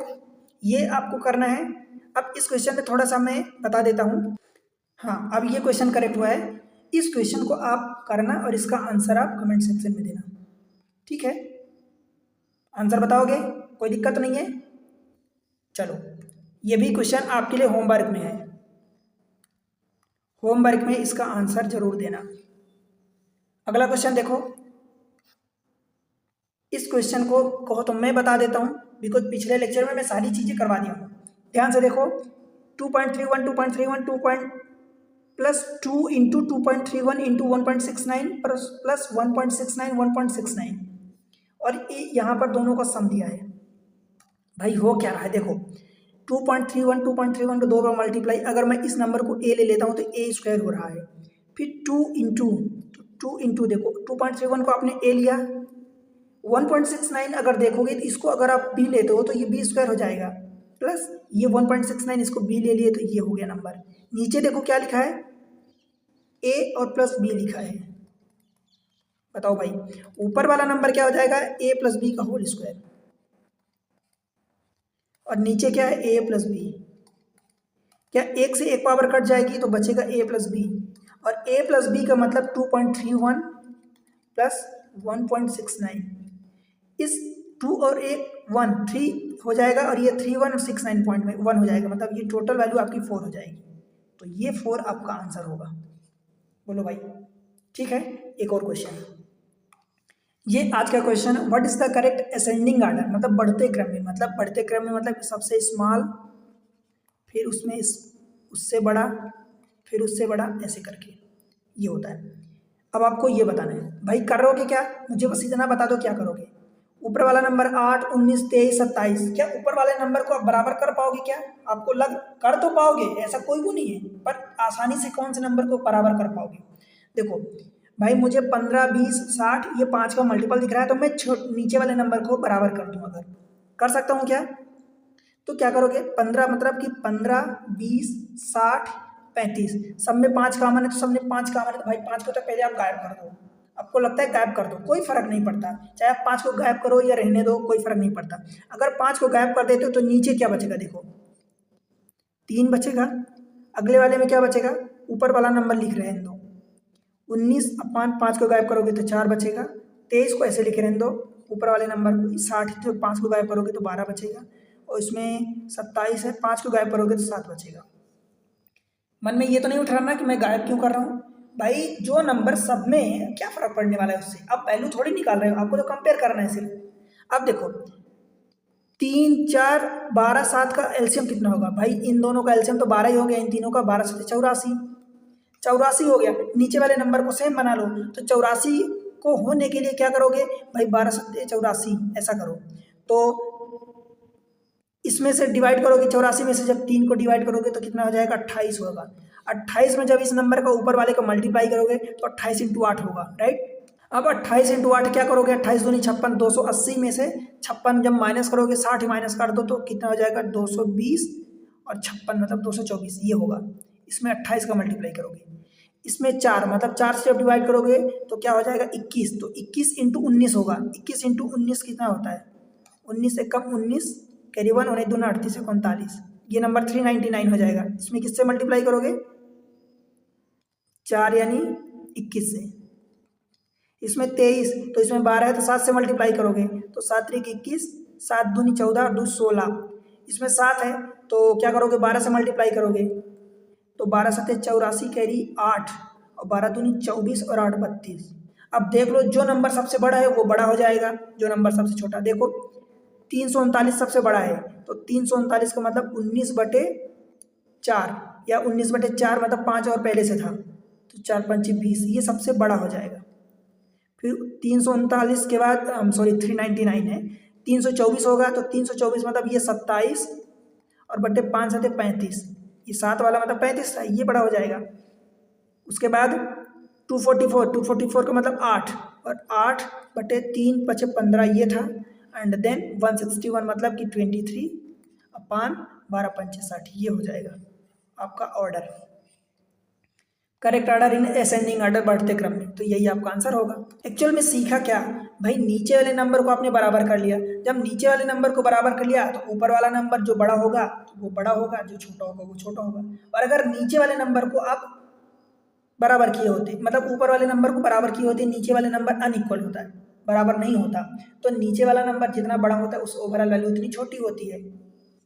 ये आपको करना है। अब इस क्वेश्चन में थोड़ा सा मैं बता देता हूँ। हाँ, अब ये क्वेश्चन करेक्ट हुआ है, इस क्वेश्चन को आप करना और इसका आंसर आप कमेंट सेक्शन में देना, ठीक है। आंसर बताओगे? कोई दिक्कत नहीं है। चलो ये भी क्वेश्चन आपके लिए होमवर्क में है, होमवर्क में इसका आंसर जरूर देना। अगला क्वेश्चन देखो, इस क्वेश्चन को कहो तो मैं बता देता हूँ, बिकॉज पिछले लेक्चर में मैं सारी चीज़ें करवा दिया हूँ। ध्यान से देखो, 2.31 2.31 2 प्लस 2 इंटू 2.31 इंटू 1.69 प्लस 1.69 1.69, और यहाँ पर दोनों का सम दिया है। भाई हो क्या रहा है? देखो 2.31 2.31 को 2 बार मल्टीप्लाई, अगर मैं इस नंबर को a ले लेता हूँ तो a² हो रहा है, फिर 2 इंटू 2 इंटू देखो 2.31 को आपने ए लिया, 1.69 अगर देखोगे तो इसको अगर आप बी लेते हो तो ये बी स्क्वायर हो जाएगा, प्लस ये 1.69 इसको बी ले लिए तो ये हो गया नंबर। नीचे देखो क्या लिखा है, ए और प्लस बी लिखा है। बताओ भाई ऊपर वाला नंबर क्या हो जाएगा, ए प्लस बी का होल स्क्वायर, और नीचे क्या है, ए प्लस बी। क्या एक से एक पावर कट जाएगी तो बचेगा ए प्लस बी, और ए प्लस बी का मतलब 2.31 प्लस 1.69, इस 2 और 1 1 3 हो जाएगा, और ये 3 1 और 6 9.1 हो जाएगा, मतलब ये टोटल वैल्यू आपकी 4 हो जाएगी। तो ये 4 आपका आंसर होगा। बोलो भाई ठीक है। एक और क्वेश्चन, ये आज का क्वेश्चन है, what is the correct ascending order, मतलब बढ़ते क्रम में, मतलब बढ़ते क्रम में मतलब सबसे स्मॉल, फिर उसमें उससे बड़ा, फिर उससे बड़ा, ऐसे करके ये होता है। अब आपको ये बताना है भाई, करोगे क्या, मुझे बस इतना बता दो क्या करोगे। ऊपर वाला नंबर 8 19 23 27, क्या ऊपर वाले नंबर को आप बराबर कर पाओगे, क्या आपको लग कर तो पाओगे, ऐसा कोई वो नहीं है, पर आसानी से कौन से नंबर को बराबर कर पाओगे। देखो भाई मुझे 15 20 60 ये 5 का मल्टीपल दिख रहा है, तो मैं नीचे वाले नंबर को बराबर कर दूँ, अगर कर सकता हूँ क्या, तो क्या करोगे, 15 मतलब कि 15 20 60 35, सब में 5 कामन है तो सब में 5 कामन है, तो भाई 5 को तो पहले आप गायब कर दो। आपको लगता है गायब कर दो, कोई फर्क नहीं पड़ता, चाहे आप 5 को गायब करो या रहने दो, कोई फर्क नहीं पड़ता। अगर 5 को गायब कर देते हो तो नीचे क्या बचेगा, देखो 3 बचेगा, अगले वाले में क्या बचेगा, ऊपर वाला नंबर लिख रहे हैं दो, 19 अपान 5 को गायब करोगे तो 4 बचेगा, 23 को ऐसे लिखे रहने दो, ऊपर वाले नंबर को 60 तो 5 को गायब करोगे तो 12 बचेगा, और इसमें 27 है, 5 को गायब करोगे तो 7 बचेगा। मन में ये तो नहीं उठ रहा ना कि मैं गायब क्यों कर रहा हूँ, भाई जो नंबर सब में क्या फर्क पड़ने वाला है उससे, आप वैल्यू थोड़ी निकाल रहे हो, आपको तो कंपेयर करना है सिर्फ। अब देखो 3 4 12 7 का एलसीएम कितना होगा, भाई इन दोनों का एलसीएम तो 12 ही हो गया, इन तीनों का 12 से 84, 84 हो गया। नीचे वाले नंबर को सेम बना लो, तो 84 को होने के लिए क्या करोगे भाई, 12 से 84 ऐसा करो, तो इसमें से डिवाइड करोगे, 84 में से जब 3 को डिवाइड करोगे तो कितना हो जाएगा, 28 होगा। 28 में जब इस नंबर का ऊपर वाले का मल्टीप्लाई करोगे तो 28 इंटू 8 होगा, राइट। अब 28 इंटू 8 क्या करोगे, 28 दूनी 56, 280 में से 56 जब माइनस करोगे, 60 माइनस कर दो तो कितना हो जाएगा, 220, और 56 मतलब 224 ये होगा। इसमें 28 का मल्टीप्लाई करोगे, इसमें 4 मतलब 4 से जब डिवाइड करोगे तो क्या हो जाएगा, 21, तो 21 इंटू 19 होगा। 21 इंटू 19 कितना होता है, 19 से कम 19, कैरी 1 और 2 38 से 39, ये नंबर 399 हो जाएगा। इसमें किससे मल्टीप्लाई करोगे, 4 यानी 21 से, इसमें 23 तो इसमें 12 है तो 7 से मल्टीप्लाई करोगे, तो 7 3 21, 7 दूनी 14 और 2 16, इसमें 7 है तो क्या करोगे, 12 से मल्टीप्लाई करोगे, तो 12 7 84 कैरी 8, और 12 दूनी 24 और 8 32। अब देख लो जो नंबर सबसे बड़ा है वो बड़ा हो जाएगा, जो नंबर सबसे छोटा, देखो 339 सबसे बड़ा है, तो 339 का मतलब 19/4, या 19/4 मतलब 5 और पहले से था, तो 4 5 20, ये सबसे बड़ा हो जाएगा। फिर 339 के बाद सॉरी 399 है, 324 होगा, तो 324 मतलब ये 27 और बटे 5 7 35, ये 7 वाला मतलब 35 था, ये बड़ा हो जाएगा। उसके बाद 244 का मतलब 8, और 8 बटे 3 बचे 15 ये था, एंड देन 161 मतलब कि 23 अपान 12 5 60, ये हो जाएगा आपका order, correct order in ascending order, बढ़ते क्रम में, तो यही आपका आंसर होगा। एक्चुअल में सीखा क्या भाई, नीचे वाले नंबर को आपने बराबर कर लिया, जब नीचे वाले नंबर को बराबर कर लिया तो ऊपर वाला नंबर जो बड़ा होगा तो वो बड़ा होगा, जो छोटा होगा वो छोटा होगा। और अगर नीचे वाले नंबर को आप बराबर किए होते, मतलब ऊपर वाले नंबर को बराबर किए होते, नीचे वाले नंबर अनइक्वल होता है, बराबर नहीं होता, तो नीचे वाला नंबर जितना बड़ा होता है उस ओवरऑल वैल्यू उतनी छोटी होती है,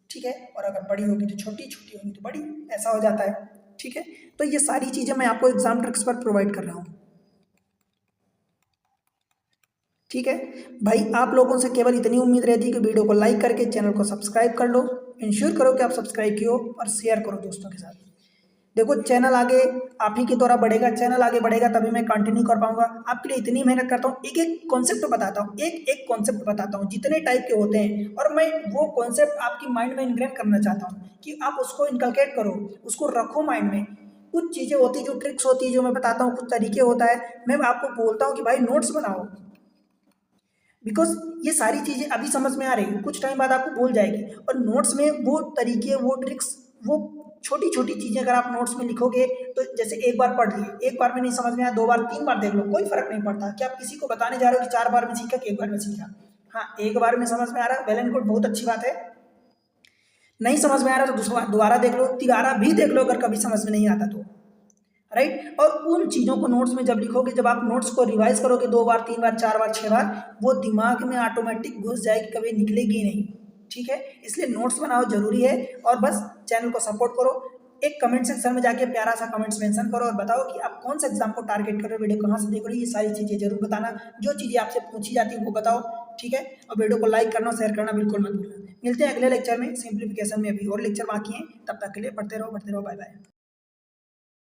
ठीक है, और अगर बड़ी होगी तो छोटी, छोटी होगी तो बड़ी, ऐसा हो जाता है, ठीक है। तो ये सारी चीज़ें मैं आपको एग्जाम ट्रिक्स पर प्रोवाइड कर रहा हूँ, ठीक है भाई। आप लोगों से केवल इतनी उम्मीद रहती है कि वीडियो को लाइक करके चैनल को सब्सक्राइब कर लो, इंश्योर करो कि आप सब्सक्राइब किए हो, और शेयर करो दोस्तों के साथ। देखो चैनल आगे आप ही के द्वारा बढ़ेगा, चैनल आगे बढ़ेगा तभी मैं कंटिन्यू कर पाऊंगा। आपके लिए इतनी मेहनत करता हूँ, एक एक कॉन्सेप्ट बताता हूँ, एक एक कॉन्सेप्ट बताता हूँ, जितने टाइप के होते हैं, और मैं वो कॉन्सेप्ट आपकी माइंड में इनग्रेन करना चाहता हूँ कि आप उसको इनकलकेट करो, उसको रखो माइंड में, कुछ चीज़ें होती हैं, जो ट्रिक्स होती है, जो मैं बताता हूँ, कुछ तरीके होता है, मैं आपको बोलता हूँ कि भाई नोट्स बनाओ, बिकॉज ये सारी चीज़ें अभी समझ में आ रही है, कुछ टाइम बाद आपको भूल जाएगी। और नोट्स में वो तरीके, वो ट्रिक्स, वो छोटी छोटी चीज़ें अगर आप नोट्स में लिखोगे, तो जैसे एक बार पढ़ लिए, एक बार में नहीं समझ में आया, 2 बार 3 बार देख लो, कोई फर्क नहीं पड़ता कि आप किसी को बताने जा रहे हो कि 4 बार में सीखा कि 1 बार में सीखा। हाँ, एक बार में समझ में आ रहा है, वेल एंड गुड, बहुत अच्छी बात है। नहीं समझ में आ रहा तो दूसरा दोबारा देख लो, तिबारा भी देख लो अगर कभी समझ में नहीं आता तो, राइट। और उन चीज़ों को नोट्स में जब लिखोगे, जब आप नोट्स को रिवाइज करोगे 2 बार 3 बार 4 बार 6 बार, वो दिमाग में ऑटोमेटिक घुस जाएगी, कभी निकलेगी नहीं। ठीक है, इसलिए नोट्स बनाओ जरूरी है। और बस चैनल को सपोर्ट करो, एक कमेंट सेक्शन में जाके प्यारा सा कमेंट्स मेंशन करो और बताओ कि आप कौन सा एग्जाम को टारगेट कर रहे हो, वीडियो कहाँ से देख रहे हो, ये सारी चीज़ें जरूर बताना। जो चीज़ें आपसे पूछी जाती है वो बताओ, ठीक है। और वीडियो को लाइक करना, शेयर करना बिल्कुल मत भूलना। मिलते हैं अगले लेक्चर में, सिंप्लीफिकेशन में। अभी और लेक्चर बाकी हैं, तब तक के लिए पढ़ते रहो, बाय बाय।